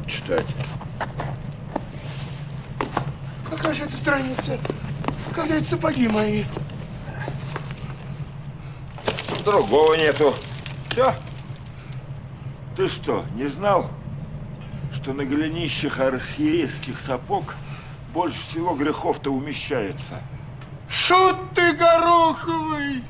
читать. Какая же это страница? Когда это сапоги мои? Другого нету. Все. Ты что, не знал, что на голенищах архиерейских сапог больше всего грехов-то умещается? Шут ты гороховый!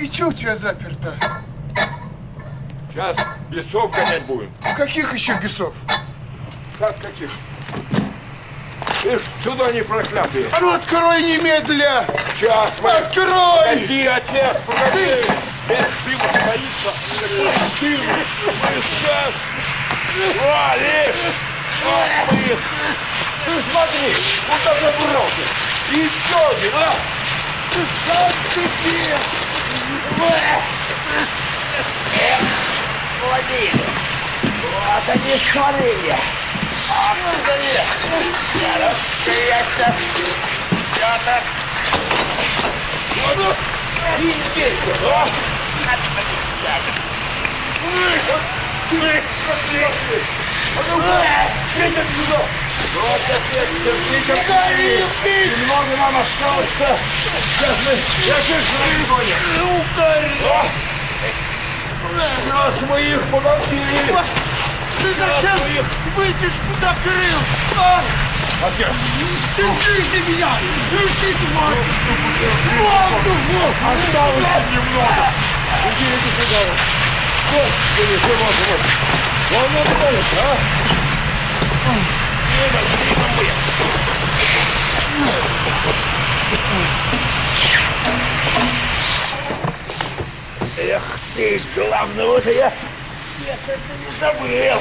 И что у тебя заперто? Сейчас бесов гонять будем. Каких еще бесов? Как каких? Ты ж сюда не проклятые. А ну открой немедля! Сейчас мы... Открой! Погоди, отец, погоди! Без дыма стоится. Дым! Мы сейчас... Вали! Вот мы! Ты смотри, куда забрался! Еще один, а! Ты сам ты бес! Владимир, вот они шарили. А я сейчас так. Немного нам осталось-то. Сейчас мы... Я Нас мы их погубили! Ты зачем вытяжку закрыл? А? Отец! Ты слышишь меня! Лежи, тварь! Воздух! Осталось немного! Иди сюда! Господи, ты мой! Вон он ходит, а? Эх ты, главное, вот я это не забыл.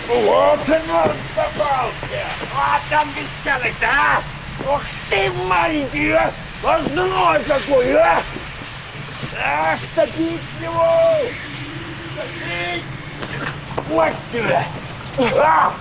Вот он попался. А там бесценный-то, а? Ух ты, маленький, а! Возной какой, а! Ах, топить его! Топить! Вот тебя! А!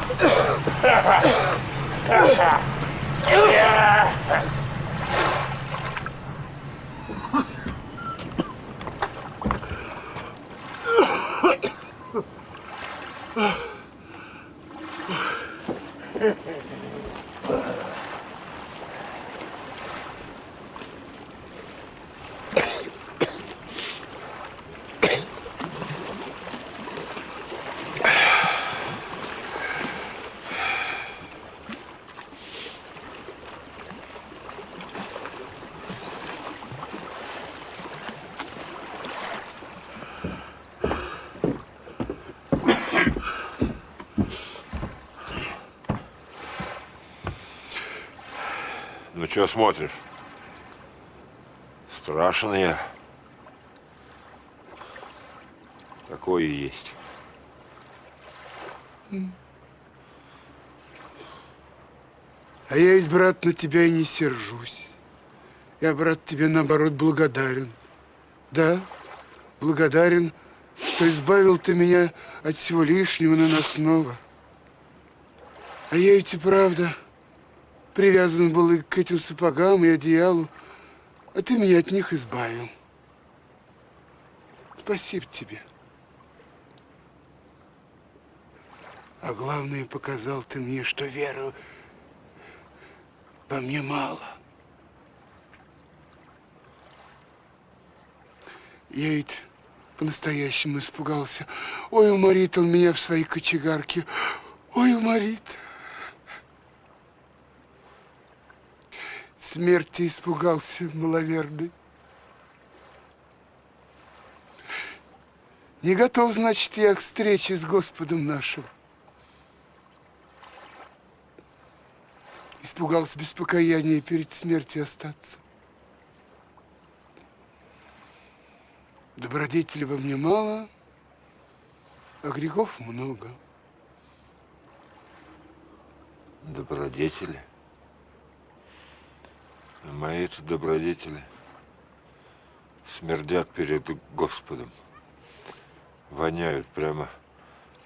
Ну, что смотришь? Страшен я. Такое и есть. А я ведь, брат, на тебя и не сержусь. Я, брат, тебе, наоборот, благодарен. Да, благодарен, что избавил ты меня от всего лишнего наносного. А я ведь и правда привязан был и к этим сапогам, и одеялу, а ты меня от них избавил. Спасибо тебе. А главное, показал ты мне, что веру во мне мало. Я ведь по-настоящему испугался. Ой, уморит он меня в своей кочегарке. Ой, уморит. Смерти испугался маловерный. Не готов, значит, я к встрече с Господом нашим. Испугался без покаяния перед смертью остаться. Добродетели во мне мало, а грехов много. Добродетели? А мои-то добродетели смердят перед Господом. Воняют, прямо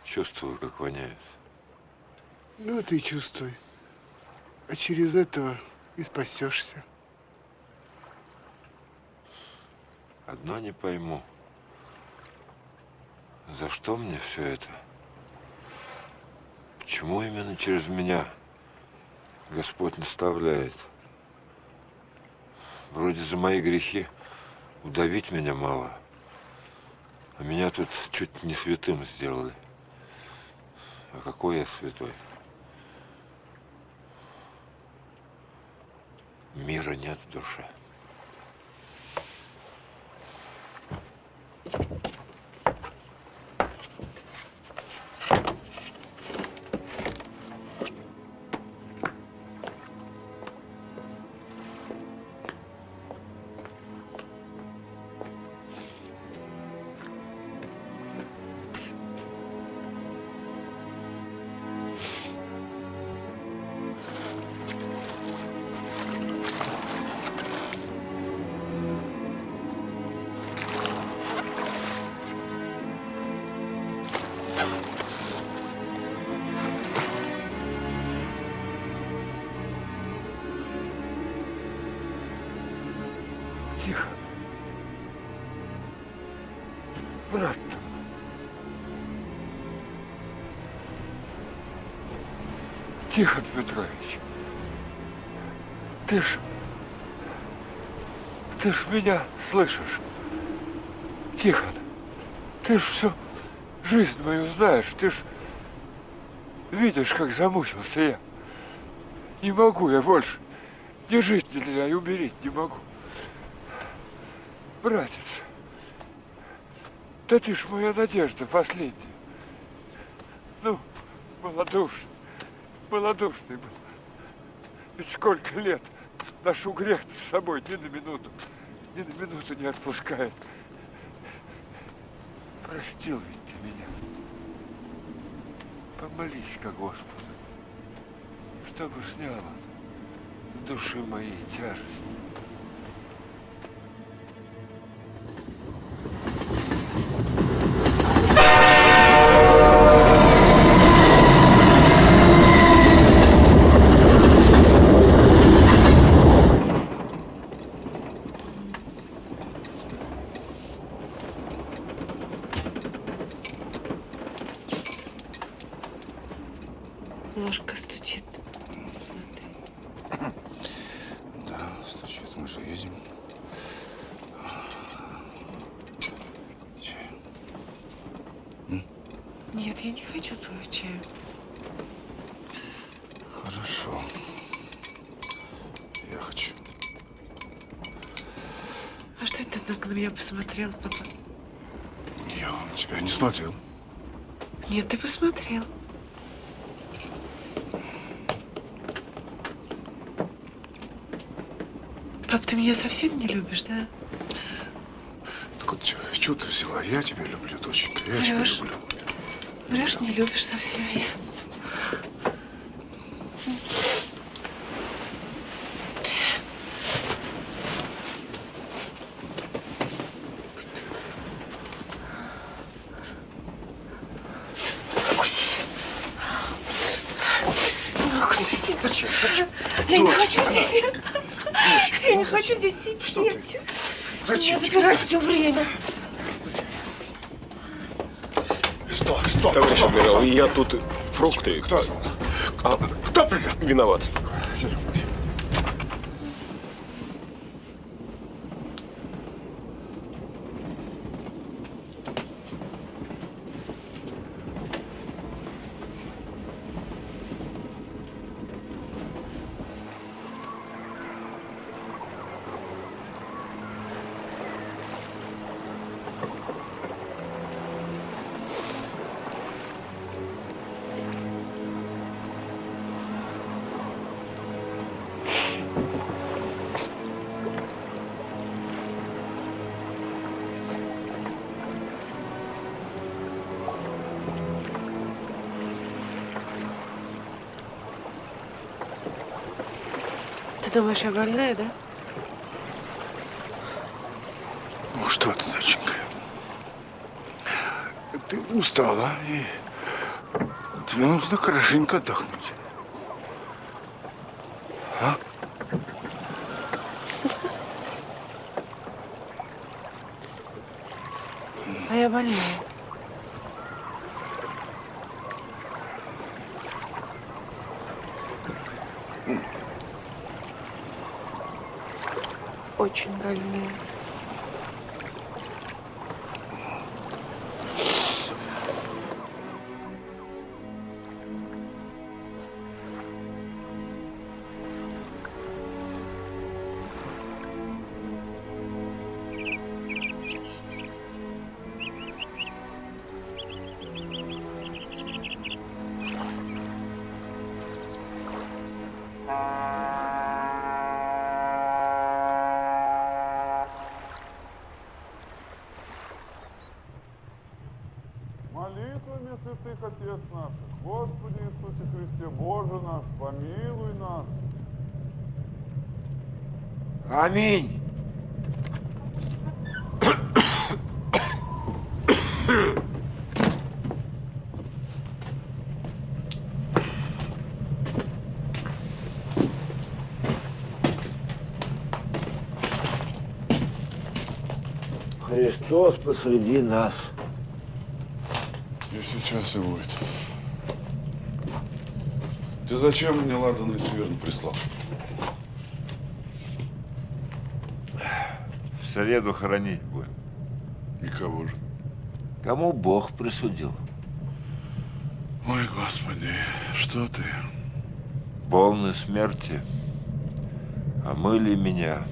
чувствую, как воняют. Ну, ты чувствуй. А через этого и спасешься. Одно не пойму. За что мне все это? Почему именно через меня Господь наставляет? Вроде за мои грехи удавить меня мало. А меня тут чуть не святым сделали. А какой я святой? Мира нет в душе. Тихо. Брат. Тихон Петрович. Ты ж меня слышишь. Тихон, ты ж всю жизнь мою знаешь. Ты ж видишь, как замучился я. Не могу я больше. Не жить нельзя и умереть не могу. Братец, да ты ж моя надежда последняя. Ну, малодушный был. Ведь сколько лет ношу грех с собой, ни на минуту не отпускает. Простил ведь ты меня. Помолись-ка Господу, чтобы снял он с души моей тяжесть. Ложка стучит. Смотри. Да, стучит. Мы же едем. Чай. Нет, я не хочу твою чаю. Хорошо. Я хочу. А что это ты так на меня посмотрел, папа? Я на тебя не смотрел. Нет, ты посмотрел. Пап, ты меня совсем не любишь, да? Так вот, чего ты взяла? Я тебя люблю, доченька. Я тебя Врешь. люблю. Врешь, не любишь совсем. Зачем? Зачем? Я не хочу сидеть. Я не хочу здесь сидеть. Зачем? Меня запирают все время. Что? Товарищ адмирал, я тут фрукты. Кто? Кто привел? Виноват. думаешь, я больная, да? Ну что ты, доченька? Ты устала, и тебе нужно хорошенько отдохнуть. А? А я больная. Очень больная. Молитвами святых Отец наших, Господи Иисусе Христе, Боже наш, помилуй нас. Аминь. Христос посреди нас. И сейчас и будет. Ты зачем мне ладаный свирн прислал? В среду хоронить будем. И кого же? Кому Бог присудил? Ой, Господи, что ты? Волны смерти омыли меня,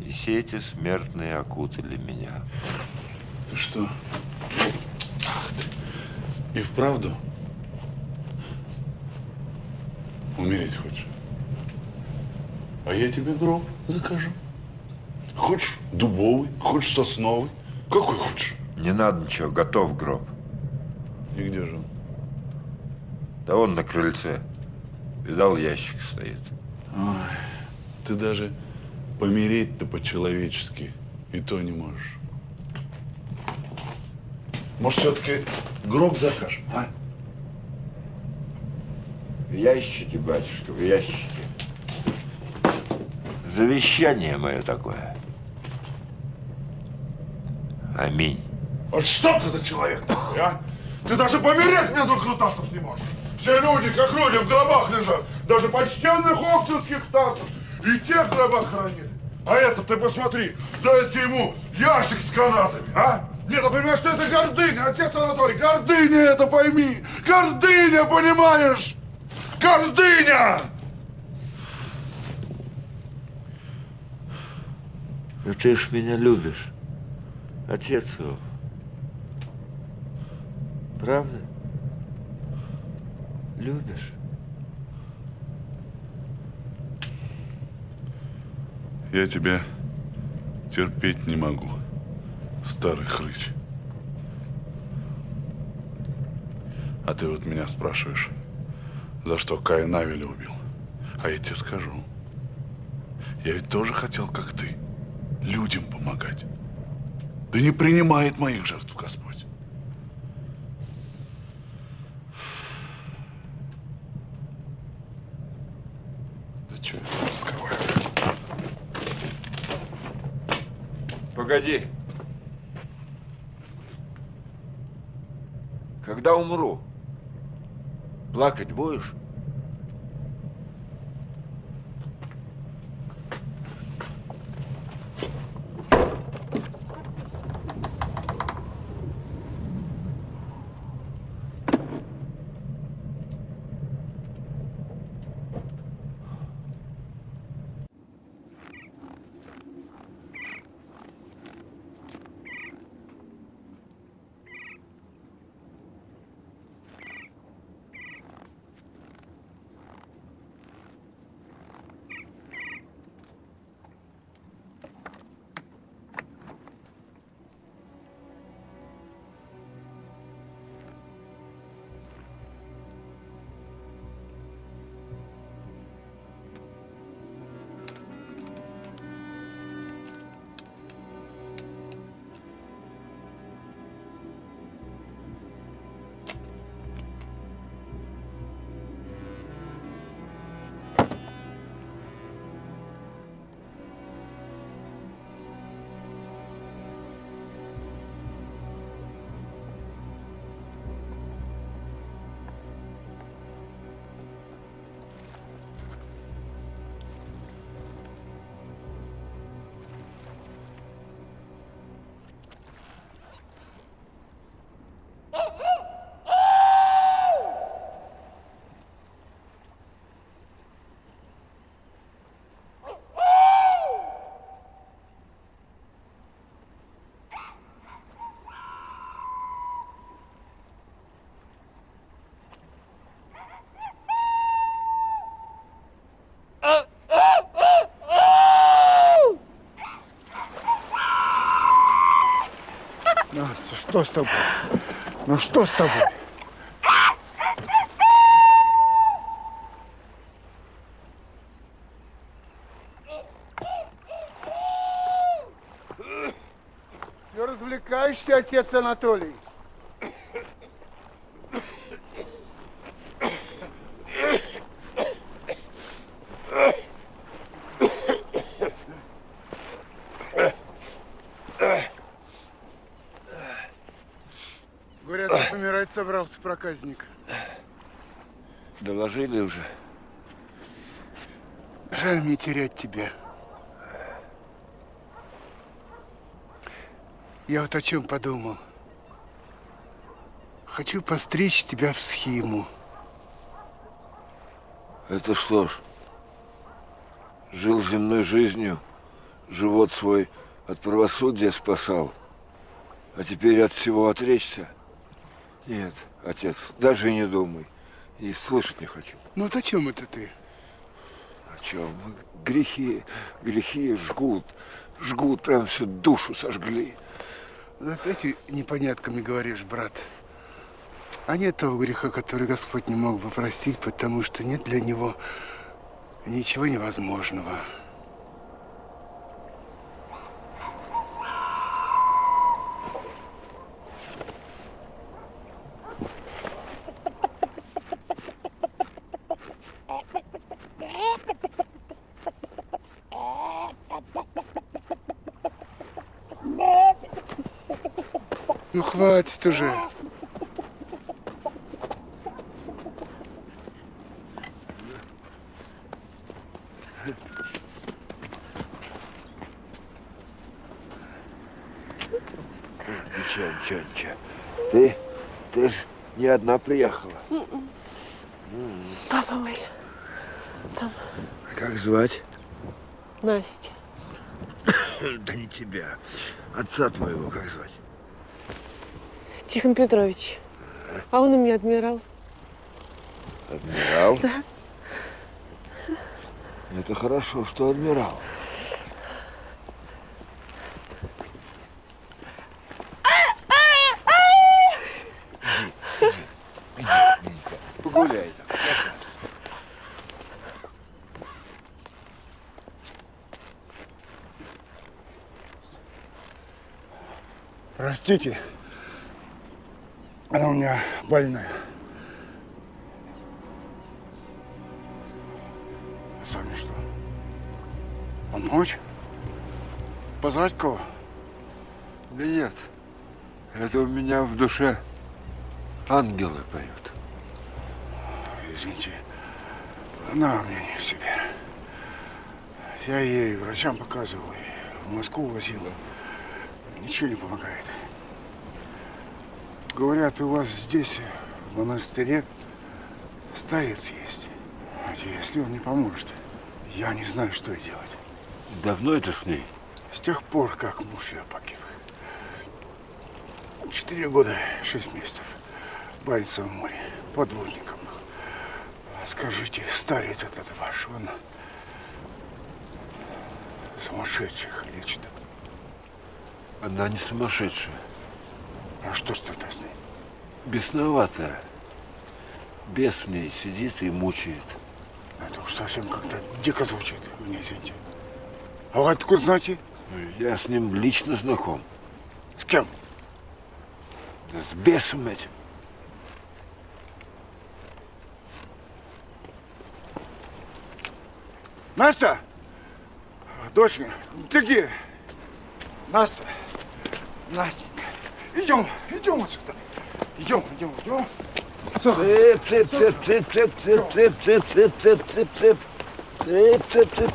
и сети смертные окутали меня. Ты что? Ах ты. И вправду? Умереть хочешь? А я тебе гроб закажу. Хочешь дубовый, хочешь сосновый. Какой хочешь? Не надо ничего, готов гроб. И где же он? Да он на крыльце. Видал, ящик стоит. Ой, ты даже помереть-то по-человечески и то не можешь. Может, все-таки гроб закажем, а? В ящике, батюшка, в ящике. Завещание мое такое. Аминь. Вот что ты за человек такой, а? Ты даже помереть без выкрутасов не можешь. Все люди, как люди, в гробах лежат. Даже почтенных оптинских тасов. И тех в гробах хоронили. А это, ты посмотри, дайте ему ящик с канатами, а? Нет, ты понимаешь, что это гордыня, отец Анатолий, гордыня это пойми. Гордыня, понимаешь? Гордыня! Ну ты ж меня любишь, отец его. Правда? Любишь? Я тебя терпеть не могу, старый хрыч. А ты вот меня спрашиваешь, за что Каин Авеля убил. А я тебе скажу. Я ведь тоже хотел, как ты, людям помогать. Да не принимает моих жертв Господь. Да что я с тобой разговариваю? Погоди. Когда умру, плакать будешь? что с тобой? Ну что с тобой? Ты развлекаешься, отец Анатолий? Говорят, ты помирать собрался, проказник. Доложили уже. Жаль мне терять тебя. Я вот о чем подумал. Хочу постричь тебя в схиму. Это что ж, жил земной жизнью, живот свой от правосудия спасал, а теперь от всего отречься? Нет, отец, даже и не думай. И слышать не хочу. Ну вот о чем это ты? О чем? Грехи жгут, прям всю душу сожгли. Опять непонятками говоришь, брат. А нет того греха, который Господь не мог бы простить, потому что нет для него ничего невозможного. Ну хватит уже. Ничего. Ты ж не одна приехала. Папа мой. Там. Как звать? Настя. Да не тебя. Отца твоего как звать? Тихон Петрович. А он у меня адмирал. Адмирал? Да. Это хорошо, что адмирал. Иди. Погуляй там. Простите, она у меня больная. А с вами что? Помочь? Позвать кого? Да нет, это у меня в душе ангелы поют. Извините, она у меня не в себе. Я ей врачам показывал, и в Москву возила. Ничего не помогает. Говорят, у вас здесь, в монастыре, старец есть. Если он не поможет, я не знаю, что и делать. Давно это с ней? С тех пор, как муж ее погиб. 4 года, 6 месяцев. В Баренцевом море. Подводником был. Скажите, старец этот ваш, он сумасшедших лечит? Она не сумасшедшая. А что ж тогда с ней? Бесноватая. Бес в ней сидит и мучает. Это уж совсем как-то дико звучит, вы не извините. А вы откуда знаете? Я с ним лично знаком. С кем? Да с бесом этим. Настя! Дочка, ты где? Настя! Настенька! Идем отсюда! Идем!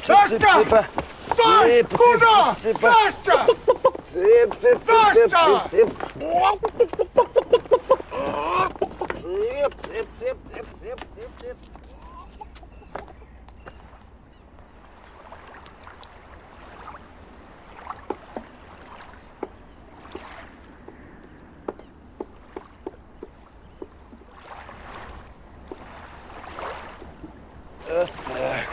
Настя! Стой! Куда? Настя! Настя! Так.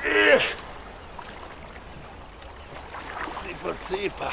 Эх! Цыпа.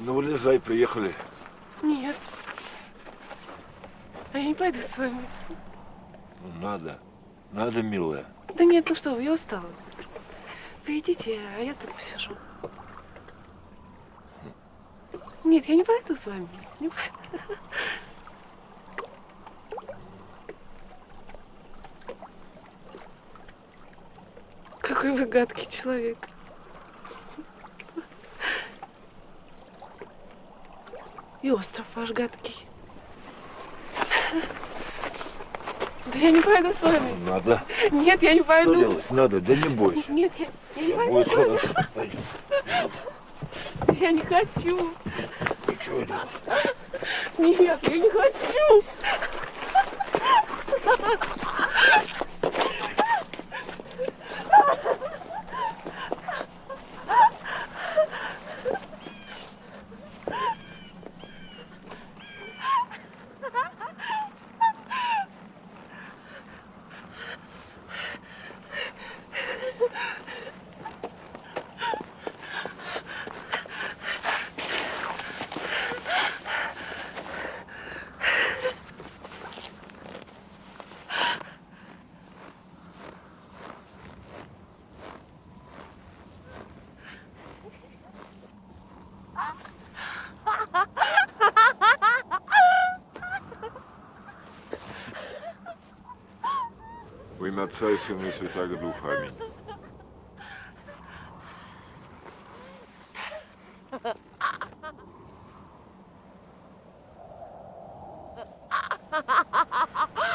Ну, вылезай, приехали. Нет. А я не пойду с вами. Ну, надо. Надо, милая. Да нет, ну что вы, я устала. Вы идите, а я тут посижу. Нет, я не пойду с вами. Не пойду. Какой вы гадкий человек. И остров ваш гадкий. Да я не пойду с вами. Надо. Нет, я не пойду. Что делать? Надо, да не бойся. Нет, я не пойду. Будет хорошо. Пойдем. Я не хочу. Ничего делать. Нет, я не хочу. Во имя Отца и Сына и Святаго Духа. Аминь.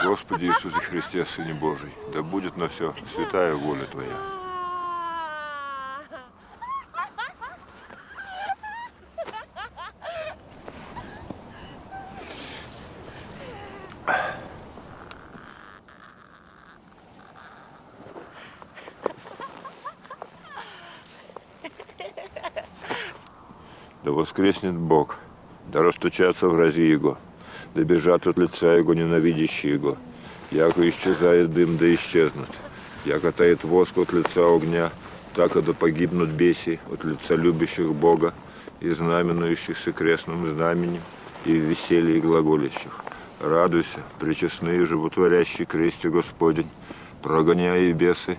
Господи Иисусе Христе, Сыне Божий, да будет на все святая воля Твоя. Да воскреснет Бог, да расстучатся врази Его, да бежат от лица Его ненавидящие Его. Яко исчезает дым, да исчезнут. Яко тает воск от лица огня, так и да погибнут беси от лица любящих Бога и знаменующихся крестным знаменем и в веселье глаголящих. Радуйся, пречестные животворящий кресте Господень, прогоняя и бесы,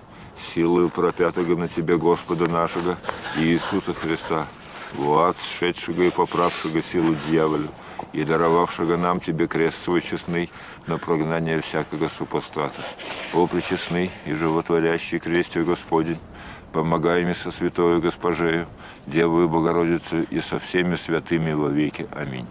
силою пропятого на Тебе Господа нашего и Иисуса Христа, в ад сшедшего и поправшего силу дьяволю, и даровавшего нам Тебе крест свой честный на прогнание всякого супостата. О, пречестный и животворящий кресте Господень, помогай мне со святою Госпожею, Девою Богородицей и со всеми святыми во веки. Аминь.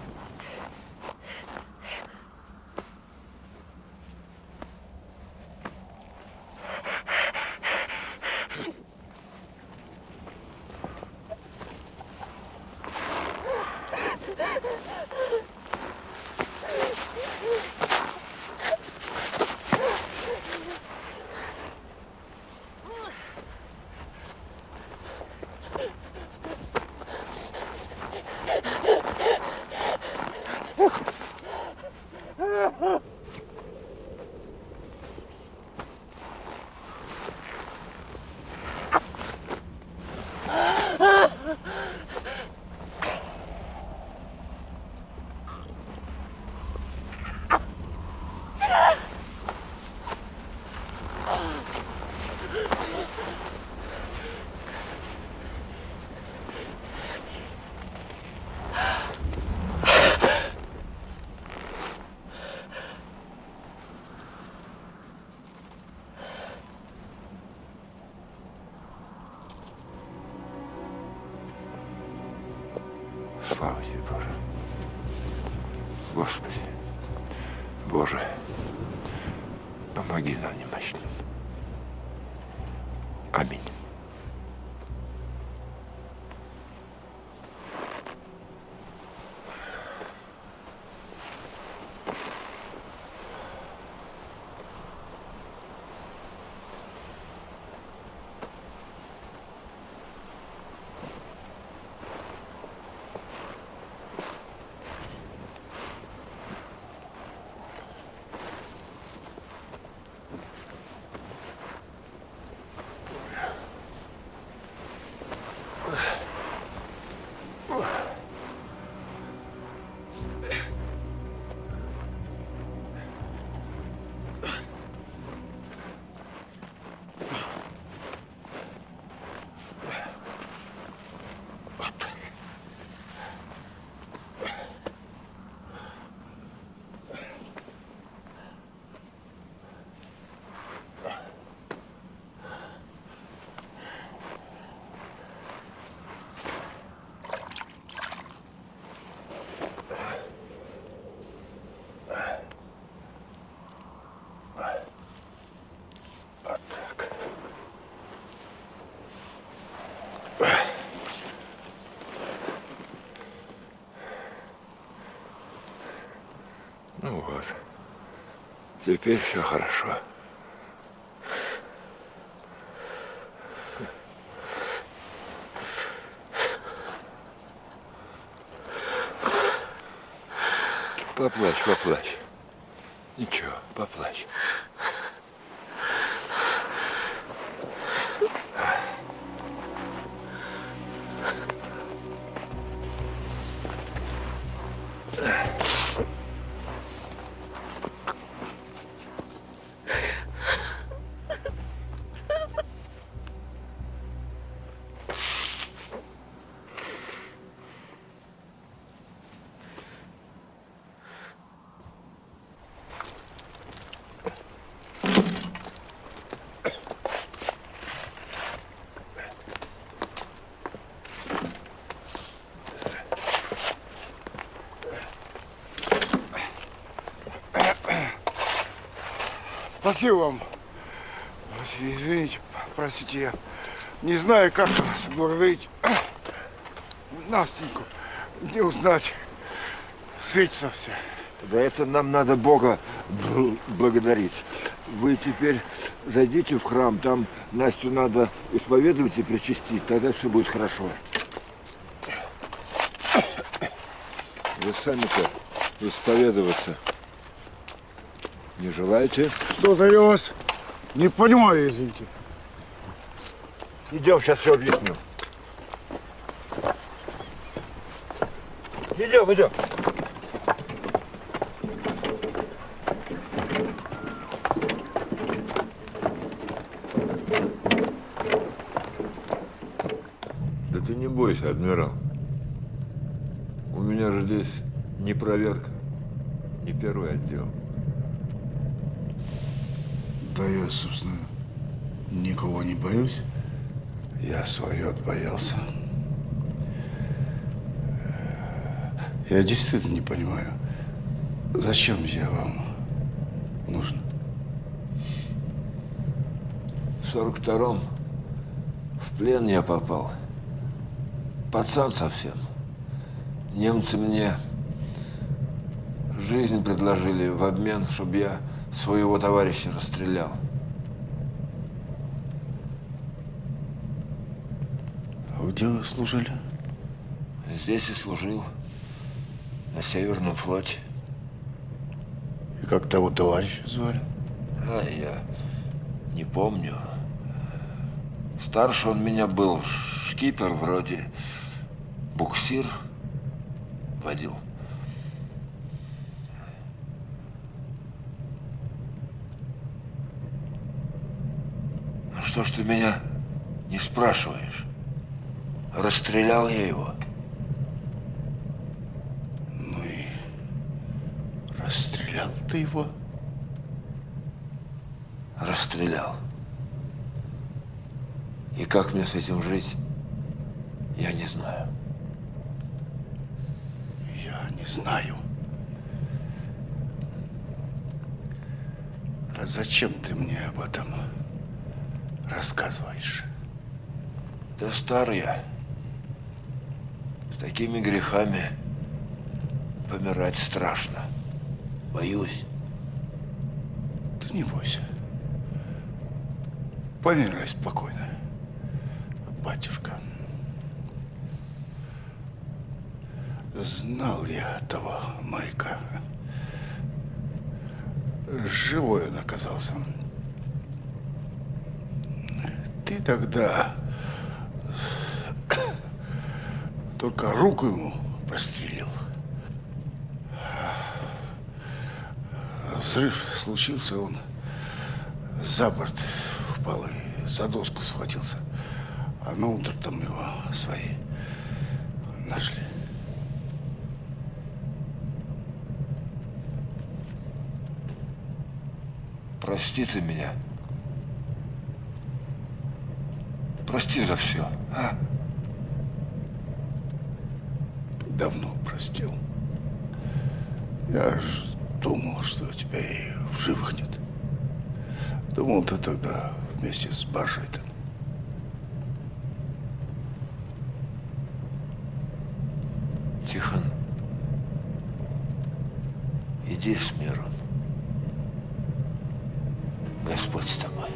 Слава Тебе, Боже. Господи, Боже, помоги нам немощным. Аминь. Ну вот, теперь все хорошо. Поплачь, поплачь. Ничего, поплачь. Спасибо вам. Извините, простите, я не знаю, как вас благодарить. Настеньку не узнать. Светится все. Да это нам надо Бога благодарить. Вы теперь зайдите в храм, там Настю надо исповедовать и причастить, тогда все будет хорошо. Вы сами-то исповедоваться не желаете? Что-то я вас не понимаю, извините. Идем, сейчас все объясню. Идем, идем. Да ты не бойся, адмирал. У меня же здесь не проверка, не первый отдел. Да я, собственно, никого не боюсь. Я свое отбоялся. Я действительно не понимаю, зачем я вам нужен? В 42-м в плен я попал. Пацан совсем. Немцы мне жизнь предложили в обмен, чтобы я своего товарища расстрелял. А где вы служили? Здесь и служил. На Северном флоте. И как того товарища звали? А я не помню. Старше он меня был, шкипер вроде, буксир водил. А что ж ты меня не спрашиваешь? Расстрелял я его. Ну и расстрелял ты его? Расстрелял. И как мне с этим жить, я не знаю. Я не знаю. А зачем ты мне об этом рассказываешь? Да стар я. С такими грехами помирать страшно. Боюсь. Ты не бойся. Помирай спокойно, батюшка. Знал я того моряка. Живой он оказался. Ты тогда только руку ему прострелил. Взрыв случился, он за борт упал и за доску схватился. А на утро там его свои нашли. Прости ты меня. Прости за все, а? Давно простил. Я ж думал, что тебя и в живых нет. Думал, ты тогда вместе с баржей там. Тихон, иди с миром. Господь с тобой.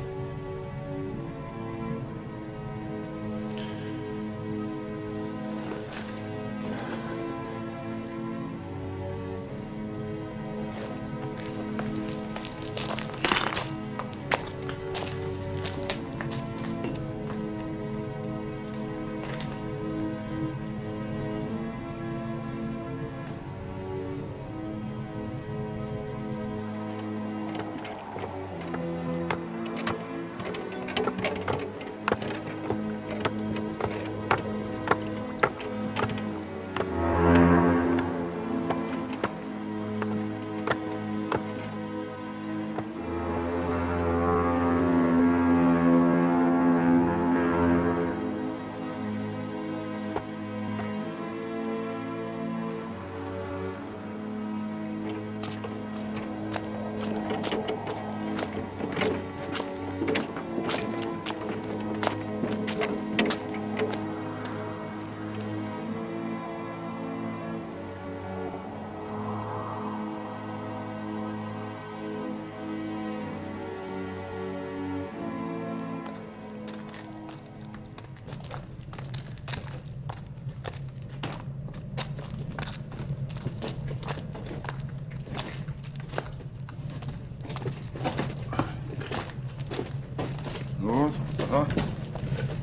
Ну вот, а?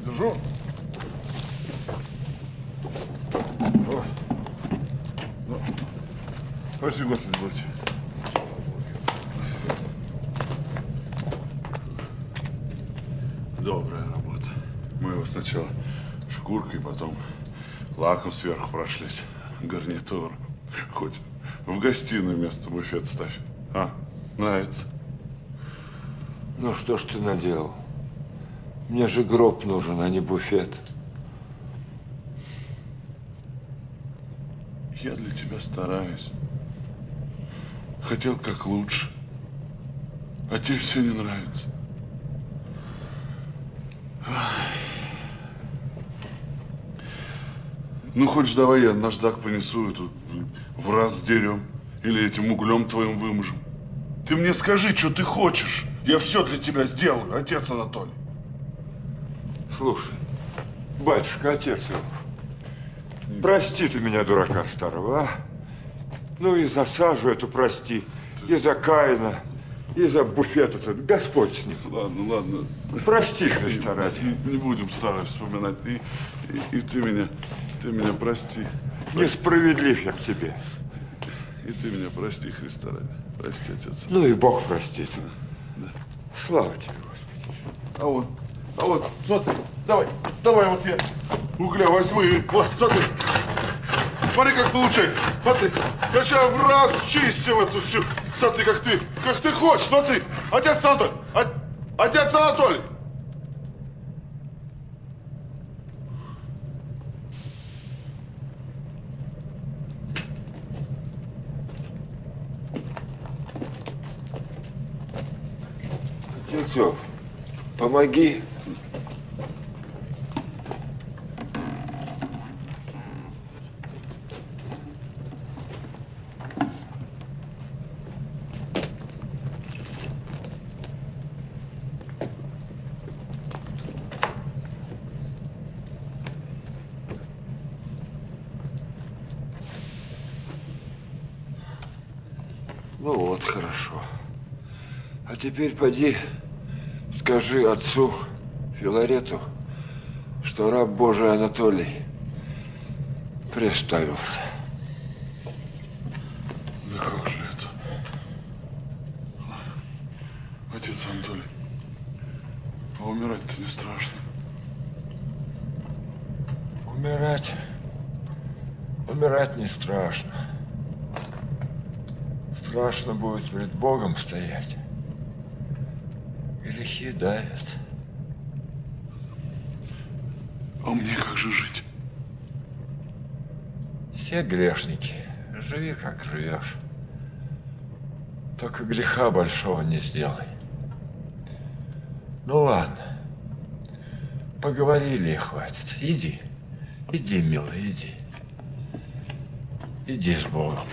Держу. О. Ну. Спаси Господи, Боже. Добрая работа. Мы его сначала шкуркой, потом лаком сверху прошлись. Гарнитур. Хоть в гостиную вместо буфета ставь. А? Нравится? Ну что ж ты наделал? Мне же гроб нужен, а не буфет. Я для тебя стараюсь. Хотел как лучше. А тебе все не нравится. Ну, хочешь, давай я наждак понесу, эту в раз сдерем. Или этим углем твоим выможем. Ты мне скажи, что ты хочешь. Я все для тебя сделаю, отец Анатолий. Слушай, батюшка, отец его, прости ты меня, дурака старого, а? Ну и за сажу эту прости, и за Каина, и за буфет этот. Господь с ним. Ладно, ладно. Прости, Христа ради. Не будем старым вспоминать. И ты меня прости. Несправедлив я к тебе. И ты меня прости, Христа ради. Прости, отец. Ну и Бог простит. Да. Слава тебе, Господи. А вот, смотри, давай вот я угля возьму и вот, смотри. Смотри, как получается. Смотри, я сейчас в раз чистим эту всю. Смотри, как ты хочешь, смотри. Отец Анатолий, отец Анатолий. Отцов, помоги. Ну вот, хорошо. А теперь поди, скажи отцу Филарету, что раб Божий Анатолий приставился. Да как же это? Отец Анатолий, а умирать-то не страшно? Умирать не страшно. Страшно будет перед Богом стоять. Грехи давят. А мне как же жить? Все грешники. Живи, как живешь. Только греха большого не сделай. Ну ладно. Поговорили и хватит. Иди. Иди, милый, иди. Иди с Богом.